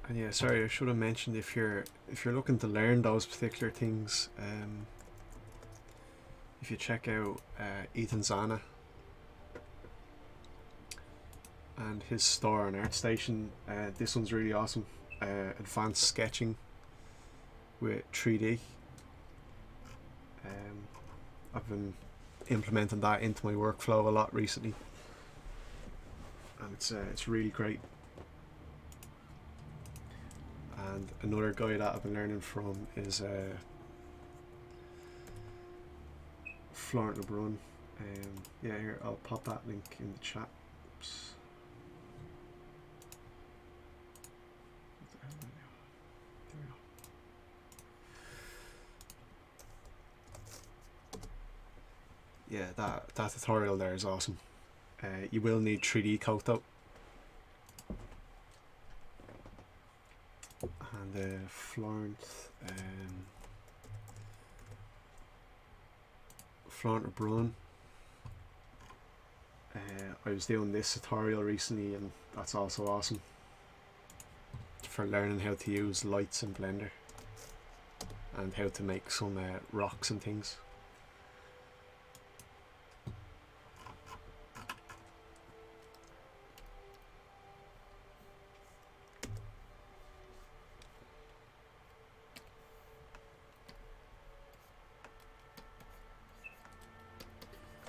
And yeah, sorry, I should have mentioned, if you're looking to learn those particular things, if you check out Ethan Zana and his store on ArtStation, this one's really awesome. Advanced sketching with 3D. I've been implementing that into my workflow a lot recently, and it's really great. And another guy that I've been learning from is Florent Lebrun. Yeah, here, I'll pop that link in the chat. Oops. There we go. Yeah, that tutorial there is awesome. You will need 3D coat though. And Florent Lebrun. I was doing this tutorial recently, and that's also awesome for learning how to use lights in Blender and how to make some rocks and things.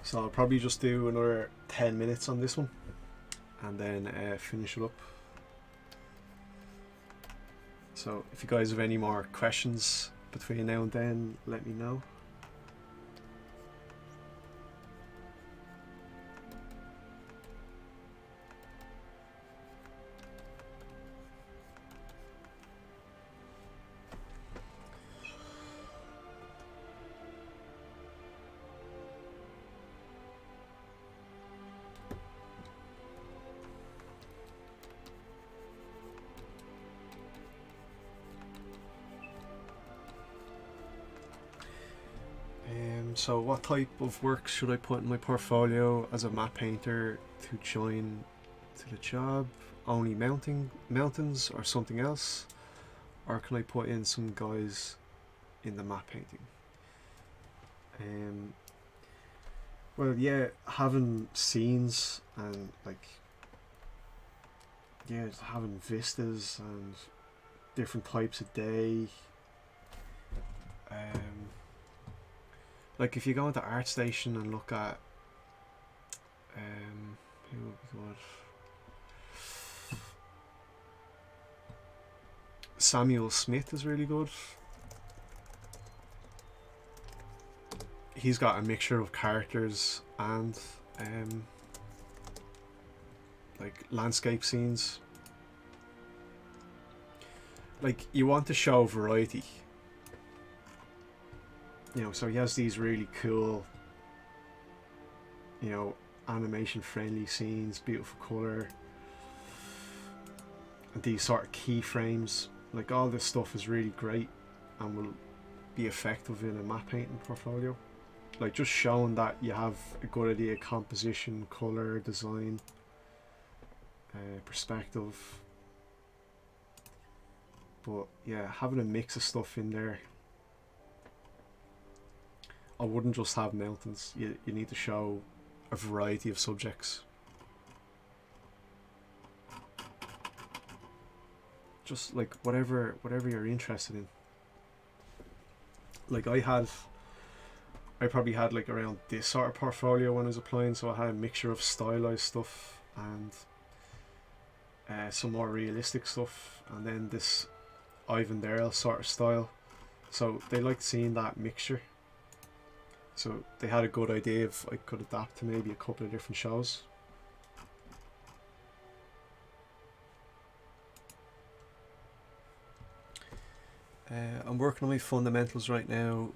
So I'll probably just do another 10 minutes on this one and then finish it up. So if you guys have any more questions between now and then, let me know. So what type of work should I put in my portfolio as a map painter to join to the job? Only mountains or something else? Or can I put in some guys in the map painting? Well, yeah, having scenes and having vistas and different types of day. Like if you go into ArtStation and look at who would be good? Samuel Smith is really good. He's got a mixture of characters and like landscape scenes. Like you want to show variety. You know, so he has these really cool, you know, animation friendly scenes, beautiful colour, and these sort of keyframes. Like all this stuff is really great and will be effective in a map painting portfolio. Like just showing that you have a good idea of composition, colour, design, perspective. But yeah, having a mix of stuff in there. I wouldn't just have mountains. You need to show a variety of subjects. Just like whatever you're interested in. Like I probably had like around this sort of portfolio when I was applying, so I had a mixture of stylized stuff and some more realistic stuff, and then this Ivan Darrell sort of style. So they liked seeing that mixture. So they had a good idea if I could adapt to maybe a couple of different shows. I'm working on my fundamentals right now,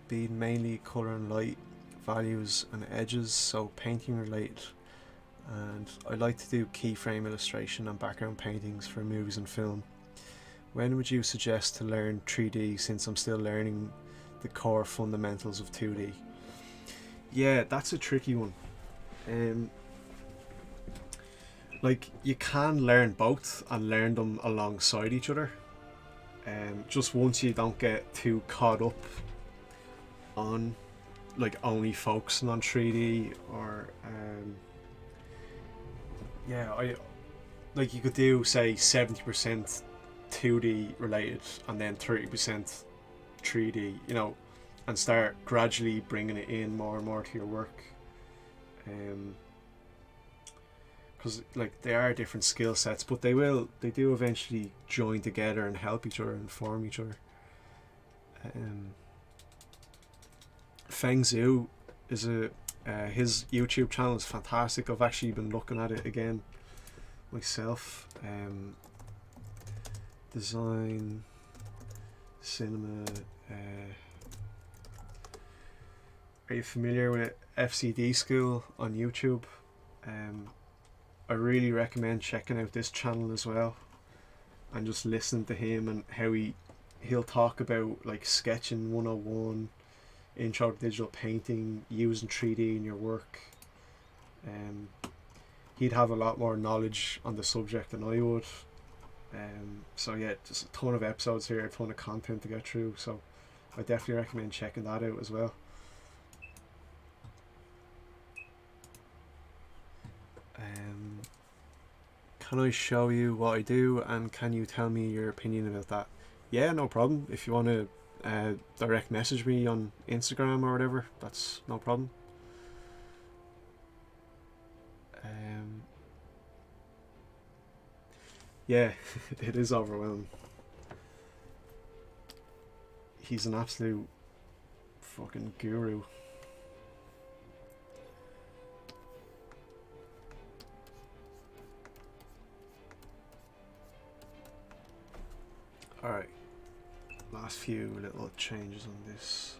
being mainly colour and light, values and edges, so painting related. And I like to do keyframe illustration and background paintings for movies and film. When would you suggest to learn 3D, since I'm still learning the core fundamentals of 2D? Yeah, that's a tricky one. like you can learn both and learn them alongside each other. Just once you don't get too caught up on like only focusing on 3D or yeah, I like you could do say 70% 2D related and then 30% 3D, you know, and start gradually bringing it in more and more to your work. Because like they are different skill sets, but they do eventually join together and help each other and form each other. Feng Zhu is his YouTube channel is fantastic. I've actually been looking at it again myself. Design, cinema. Are you familiar with FCD School on YouTube? I really recommend checking out this channel as well, and just listening to him and how he'll talk about like sketching 101, intro to digital painting, using 3D in your work. He'd have a lot more knowledge on the subject than I would. So yeah, just a ton of episodes here, a ton of content to get through. So I definitely recommend checking that out as well. Can I show you what I do, and can you tell me your opinion about that? Yeah, no problem. If you want to direct message me on Instagram or whatever, that's no problem. Yeah, it is overwhelming. He's an absolute fucking guru. Alright, last few little changes on this.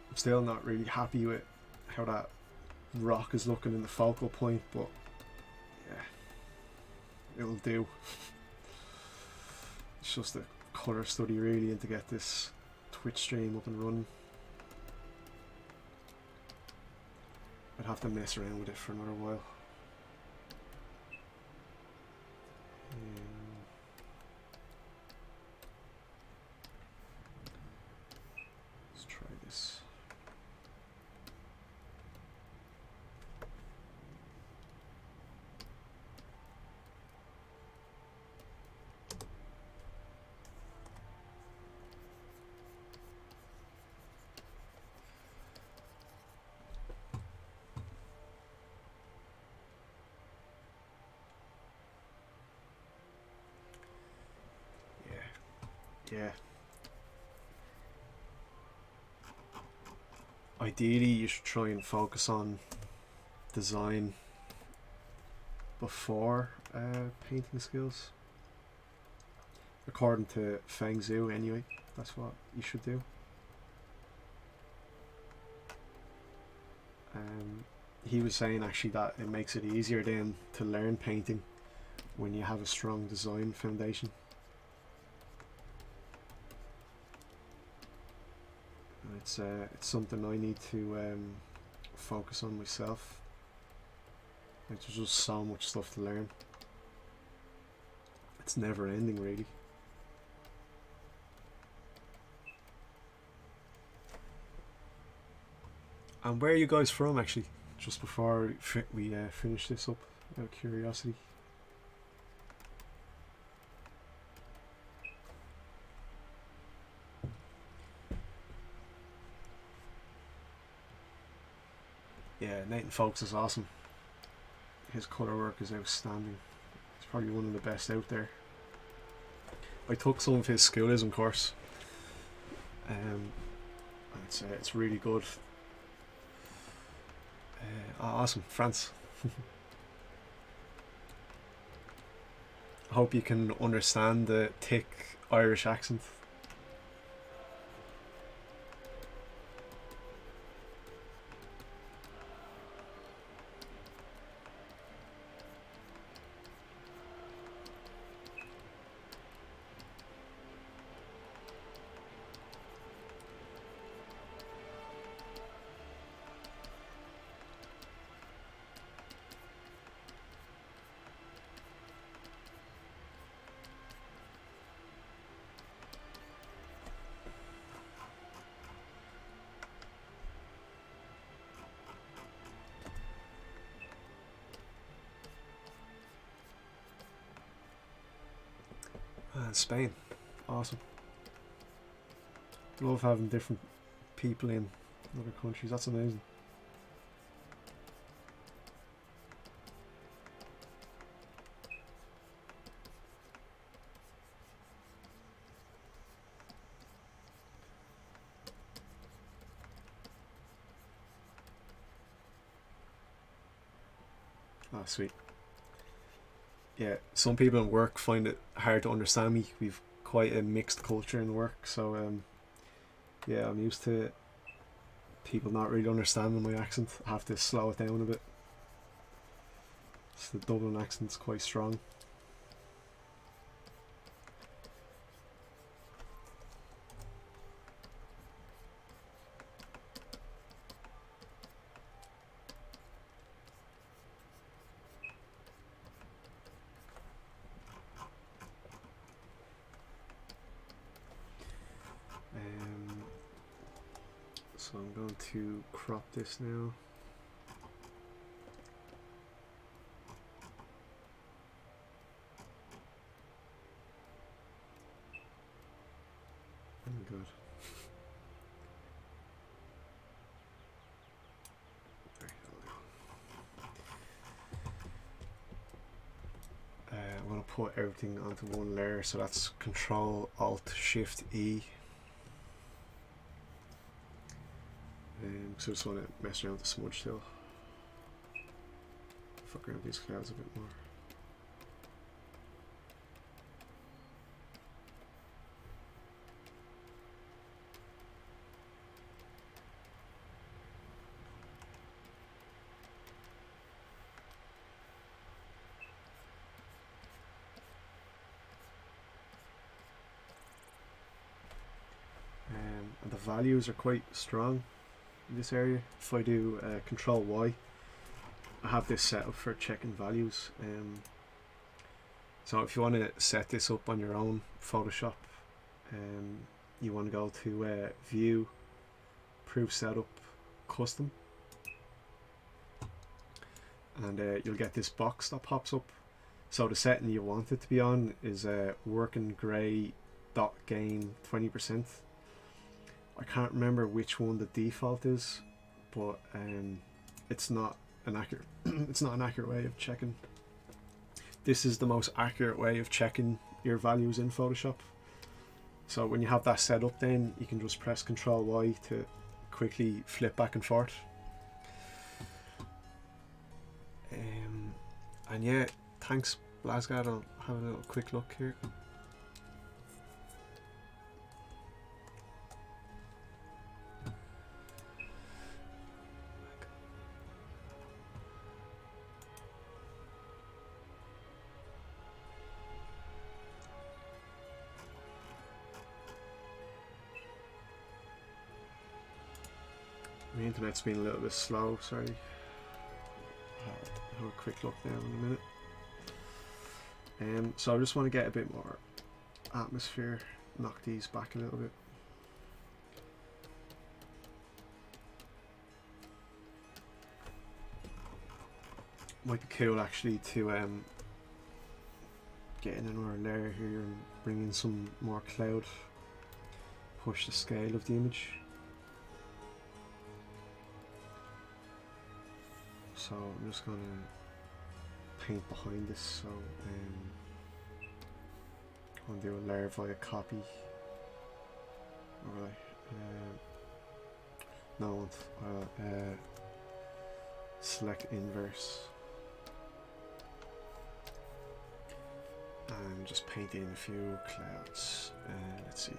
I'm still not really happy with how that rock is looking in the focal point, but yeah, it'll do. It's just a colour study really, and to get this Twitch stream up and running. I'd have to mess around with it for another while. Let's try this. Yeah. Ideally, you should try and focus on design before painting skills. According to Feng Zhu, anyway, that's what you should do. He was saying actually that it makes it easier then to learn painting when you have a strong design foundation. It's something I need to focus on myself. Like, there's just so much stuff to learn. It's never ending, really. And where are you guys from, actually? Just before we finish this up, out of curiosity. Yeah, Nathan Folks is awesome. His colour work is outstanding. He's probably one of the best out there. I took some of his schoolism course. It's really good. Awesome, France. I hope you can understand the thick Irish accent. And Spain, awesome. Love having different people in other countries, that's amazing. Oh, sweet. Yeah, some people in work find it hard to understand me. We've quite a mixed culture in work, so yeah, I'm used to people not really understanding my accent. I have to slow it down a bit. So the Dublin accent's quite strong. So I'm going to crop this now. Good. I'm going to put everything onto one layer, so that's Control Alt Shift E. So I just want to mess around with the smudge still. Fuck around with these clouds a bit more. And the values are quite strong in this area. If I do Control Y, I have this set up for checking values. So if you want to set this up on your own Photoshop, you want to go to View, Proof Setup, Custom, and you'll get this box that pops up. So the setting you want it to be on is working grey dot gain 20%. I can't remember which one the default is, but it's not an accurate it's not an accurate way of checking. This is the most accurate way of checking your values in Photoshop. So when you have that set up, then you can just press Control Y to quickly flip back and forth. And yeah, thanks Blazgard. I'll have a little quick look here. My internet's been a little bit slow, sorry. I'll have a quick look now in a minute. So I just want to get a bit more atmosphere, knock these back a little bit. Might be cool actually to get in another layer here and bring in some more cloud, push the scale of the image. So I'm just going to paint behind this, so I'm going to do a layer via copy. Alright, no, select inverse and just paint in a few clouds. Let's see.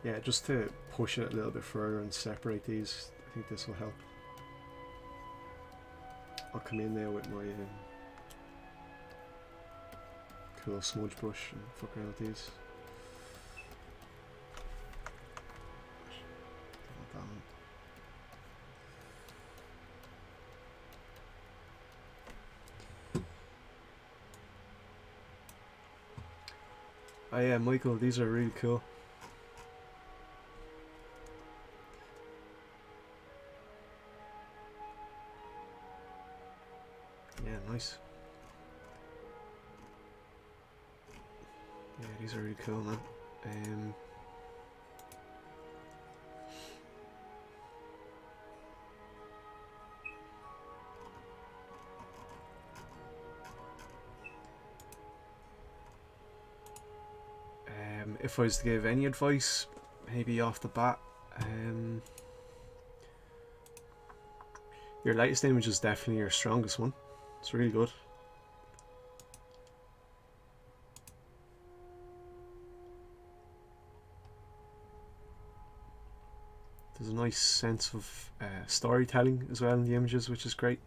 Yeah, just to push it a little bit further and separate these, I think this will help. I'll come in there with my cool smudge brush and fuck around with these. Not that one. Oh yeah, Michael, these are really cool. nice. Yeah, these are really cool, man. If I was to give any advice, maybe off the bat, your latest image is definitely your strongest one. It's really good. There's a nice sense of storytelling as well in the images, which is great.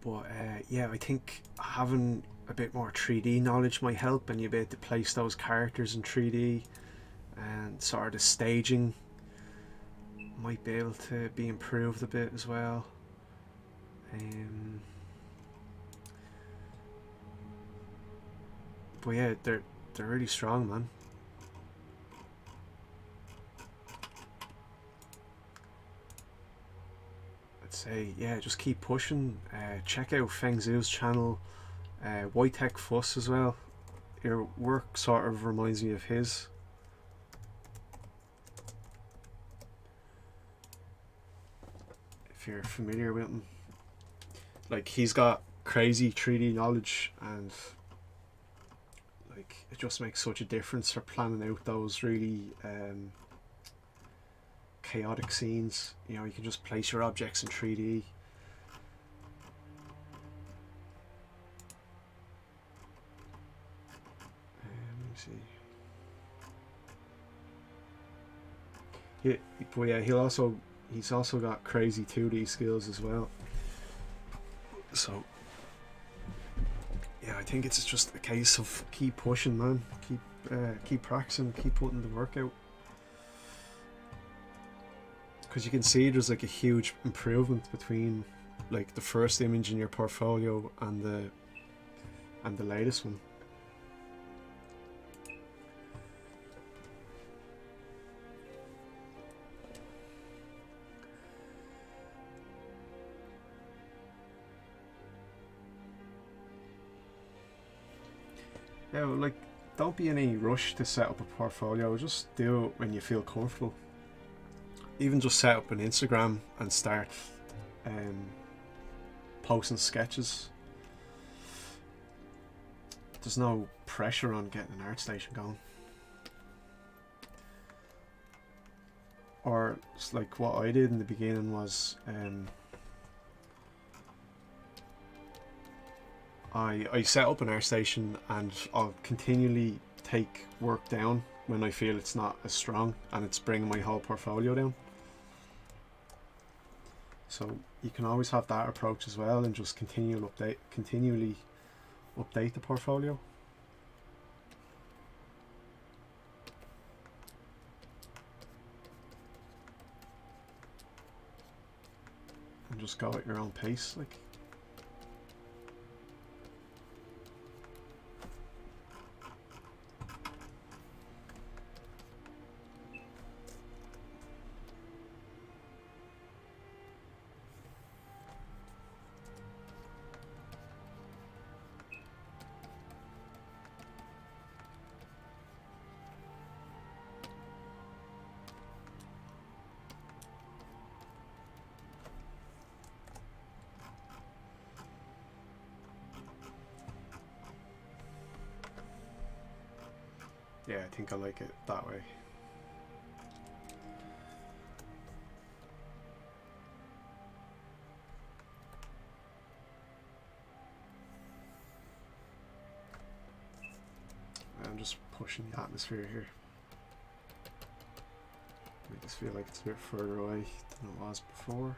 But yeah, I think having a bit more 3D knowledge might help, and you'll be able to place those characters in 3D, and sort of the staging might be able to be improved a bit as well. But yeah, they're really strong, man. I'd say, yeah, just keep pushing. Check out Feng Zhu's channel, White Tech Fuss as well. Your work sort of reminds me of his. If you're familiar with him, like, he's got crazy 3D knowledge, and like, it just makes such a difference for planning out those really chaotic scenes. You know, you can just place your objects in 3D. Let me see. Yeah, but yeah, he's also got crazy 2D skills as well. So yeah, I think it's just a case of keep pushing, man. Keep practicing, keep putting the work out. Because you can see there's like a huge improvement between like the first image in your portfolio and the latest one. Yeah, well, like, don't be in any rush to set up a portfolio. Just do it when you feel comfortable. Even just set up an Instagram and start posting sketches. There's no pressure on getting an art station going. Or it's like what I did in the beginning was I set up an art station, and I'll continually take work down when I feel it's not as strong and it's bringing my whole portfolio down. So you can always have that approach as well, and just continually update the portfolio. And just go at your own pace, like. Yeah, I think I like it that way. I'm just pushing the atmosphere here. I just feel like it's a bit further away than it was before.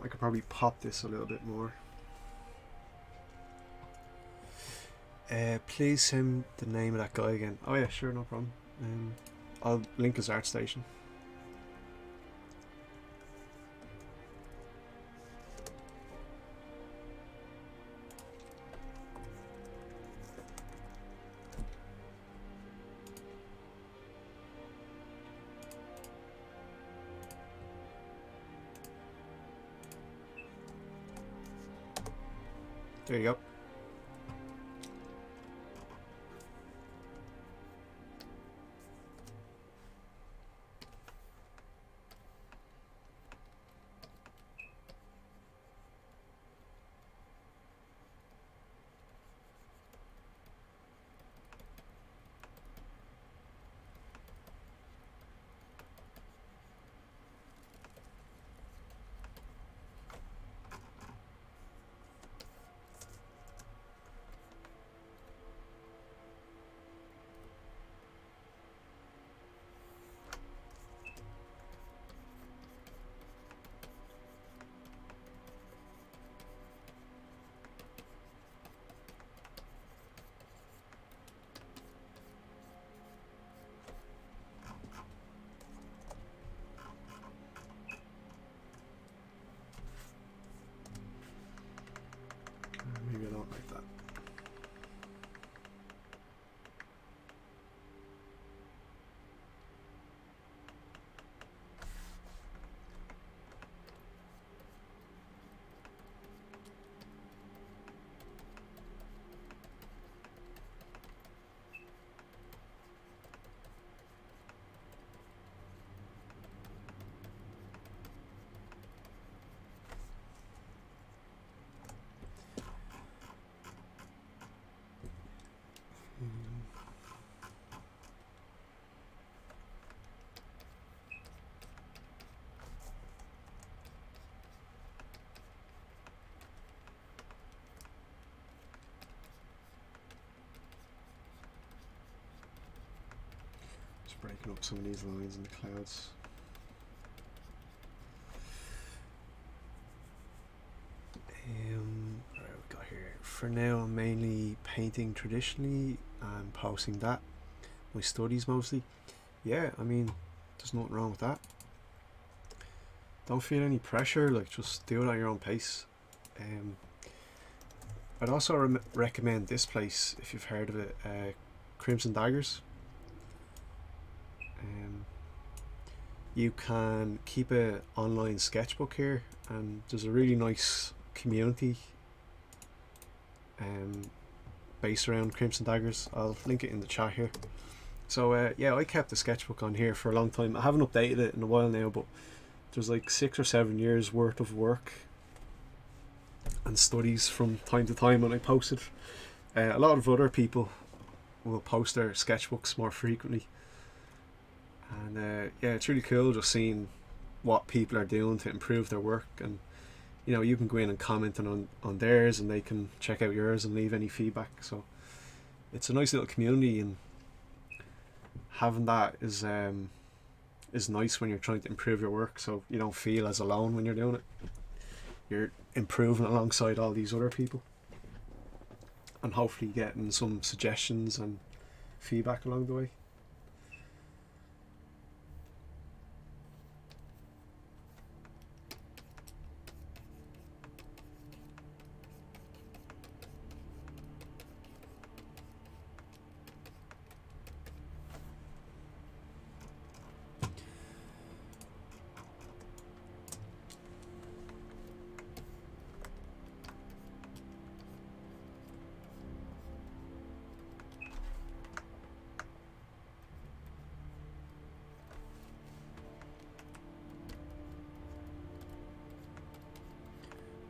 I could probably pop this a little bit more. Please send the name of that guy again. Oh yeah, sure, no problem. I'll link his art station. There you go. Maybe I don't like that. Just breaking up some of these lines in the clouds. What have we got here? For now, I'm mainly painting traditionally and posting that. My studies mostly. Yeah, I mean, there's nothing wrong with that. Don't feel any pressure, like just do it at your own pace. I'd also recommend this place if you've heard of it, Crimson Daggers. You can keep an online sketchbook here, and there's a really nice community based around Crimson Daggers. I'll link it in the chat here. So yeah, I kept the sketchbook on here for a long time. I haven't updated it in a while now, but there's like 6 or 7 years worth of work and studies from time to time when I posted. A lot of other people will post their sketchbooks more frequently, and yeah, it's really cool just seeing what people are doing to improve their work. And you know, you can go in and comment on theirs, and they can check out yours and leave any feedback. So it's a nice little community, and having that is nice when you're trying to improve your work, so you don't feel as alone when you're doing it. You're improving alongside all these other people, and hopefully getting some suggestions and feedback along the way.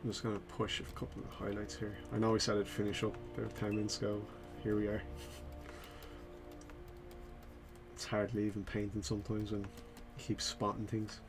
I'm just going to push a couple of highlights here. I know I said I'd finish up about 10 minutes ago. Here we are. It's hard leaving painting sometimes when you keep spotting things.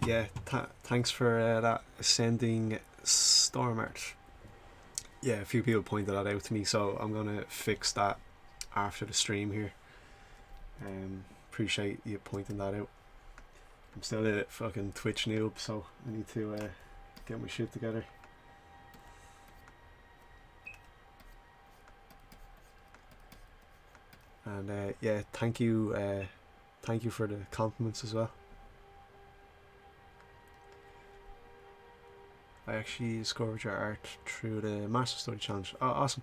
Yeah, thanks for that ascending storm art. Yeah, a few people pointed that out to me, so I'm gonna fix that after the stream here. Appreciate you pointing that out. I'm still a fucking Twitch noob, so I need to get my shit together. And yeah, thank you for the compliments as well. I actually discovered your art through the Master Study Challenge. Oh, awesome.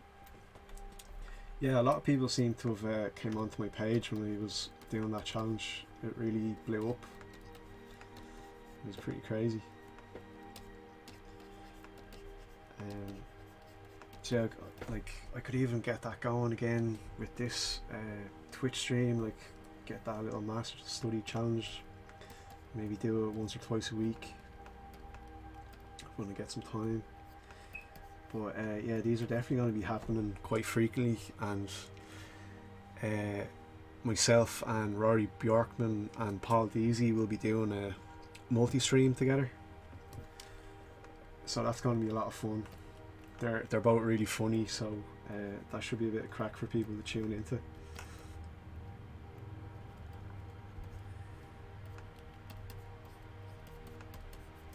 Yeah, a lot of people seem to have came onto my page when I was doing that challenge. It really blew up. It was pretty crazy. So yeah, like I could even get that going again with this Twitch stream. Like get that little Master Study Challenge. Maybe do it once or twice a week when I get some time. But yeah, these are definitely going to be happening quite frequently, and myself and Rory Bjorkman and Paul Deasy will be doing a multi-stream together, so that's going to be a lot of fun. They're both really funny, so that should be a bit of crack for people to tune into.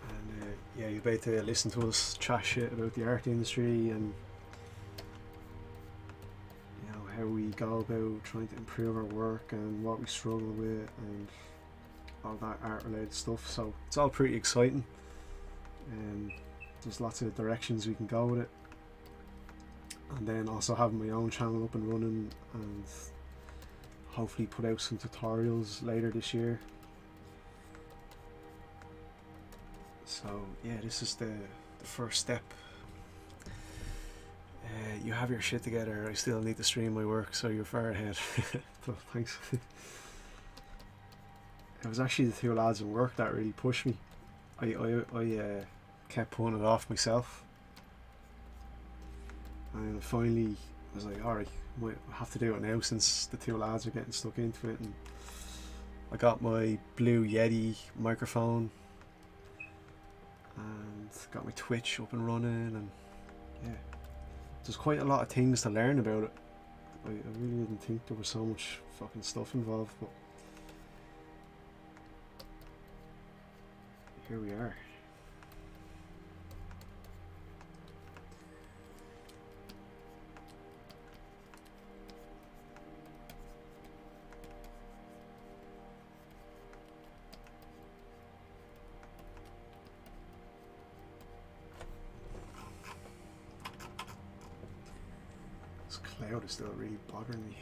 And yeah, you'll be able to listen to us chat shit about the art industry and how we go about trying to improve our work and what we struggle with and all that art related stuff. So it's all pretty exciting, and there's lots of directions we can go with it. And then also having my own channel up and running, and hopefully put out some tutorials later this year. So yeah, this is the first step. You have your shit together. I still need to stream my work, so you're far ahead. So thanks. It was actually the two lads in work that really pushed me. I kept putting it off myself, and finally I was like, alright, I have to do it now since the two lads are getting stuck into it. And I got my Blue Yeti microphone and got my Twitch up and running, and yeah, there's quite a lot of things to learn about it. I really didn't think there was so much fucking stuff involved, but here we are. This cloud is still really bothering me.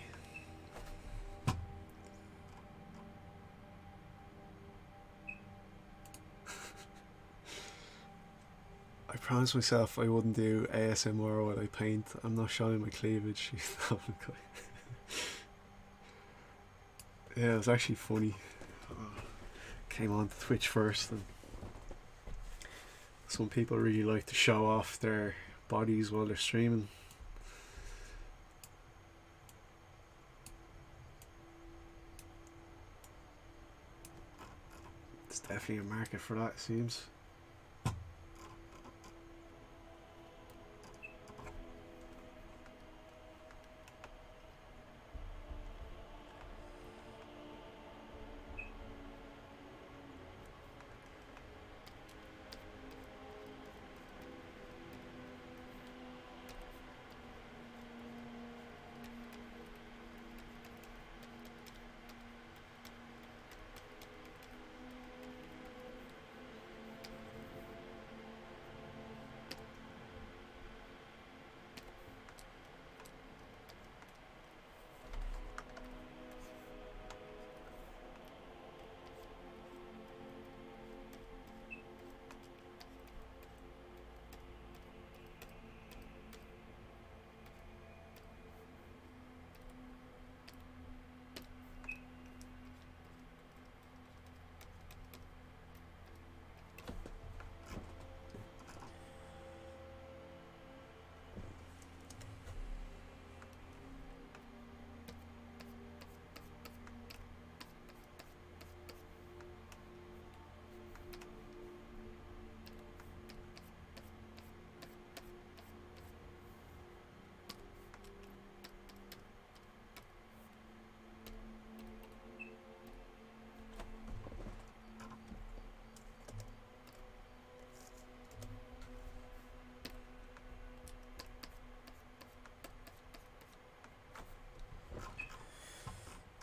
I promised myself I wouldn't do ASMR while I paint. I'm not showing my cleavage. Yeah, it was actually funny. Came on to Twitch first, and some people really like to show off their bodies while they're streaming. There's definitely a market for that, it seems.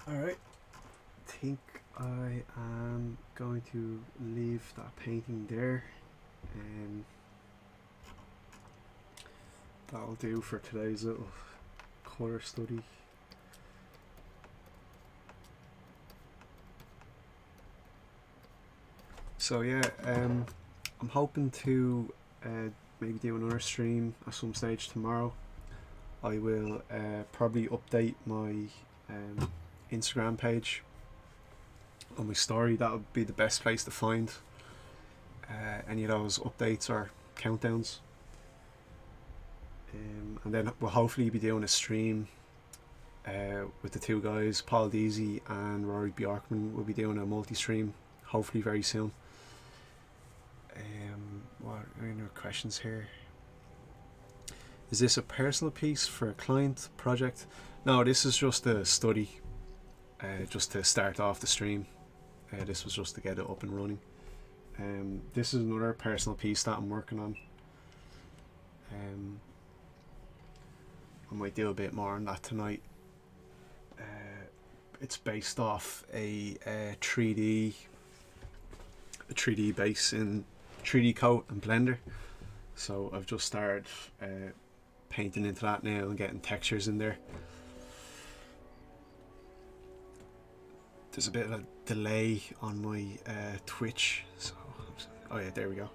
Alright, I think I am going to leave that painting there, and that'll do for today's little colour study. So yeah, I'm hoping to maybe do another stream at some stage tomorrow. I will probably update my Instagram page on my story. That would be the best place to find any of those updates or countdowns. And then we'll hopefully be doing a stream with the two guys, Paul Deasy and Rory Bjorkman. We'll be doing a multi-stream hopefully very soon. What are any other questions here? Is this a personal piece for a client project? No, this is just a study, just to start off the stream. This was just to get it up and running. This is another personal piece that I'm working on. I might do a bit more on that tonight. It's based off a 3D base in 3D Coat and Blender. So I've just started painting into that now and getting textures in there. There's a bit of a delay on my Twitch, so oh yeah, there we go.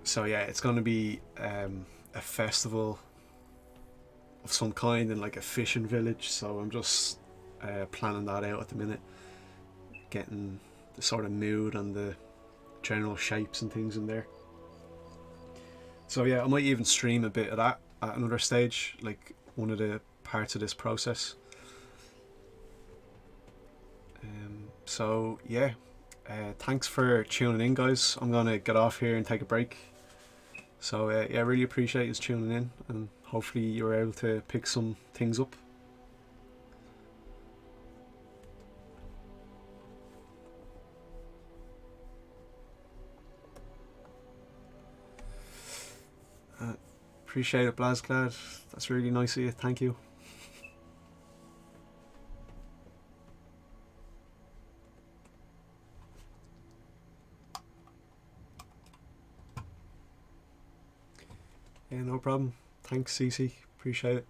So yeah, it's going to be a festival of some kind in like a fishing village, so I'm just planning that out at the minute, getting the sort of mood and the general shapes and things in there. So yeah, I might even stream a bit of that at another stage, like one of the parts of this process. So yeah, thanks for tuning in, guys. I'm gonna get off here and take a break. So yeah, I really appreciate you tuning in, and hopefully you're able to pick some things up. Appreciate it, Blazglad. That's really nice of you. Thank you. Yeah, no problem. Thanks, Cece. Appreciate it.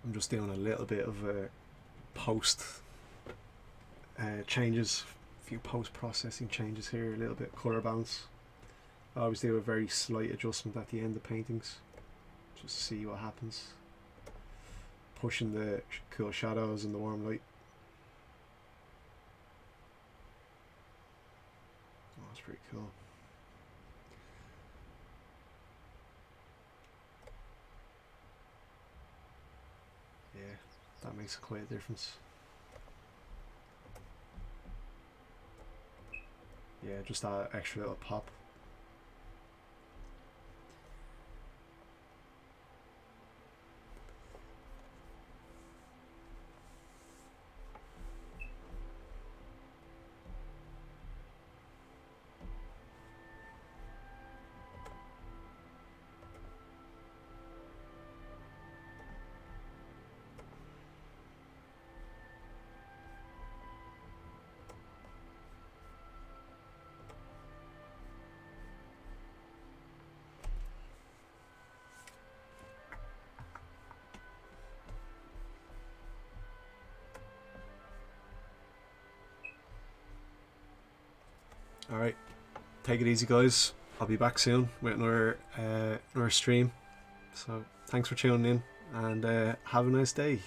I'm just doing a little bit of post changes, a few post-processing changes here, a little bit of colour balance. I always do a very slight adjustment at the end of paintings, just to see what happens. Pushing the cool shadows and the warm light. Oh, that's pretty cool. Yeah, that makes quite a difference. Yeah, just that extra little pop. All right, take it easy, guys. I'll be back soon with another stream. So thanks for tuning in, and have a nice day.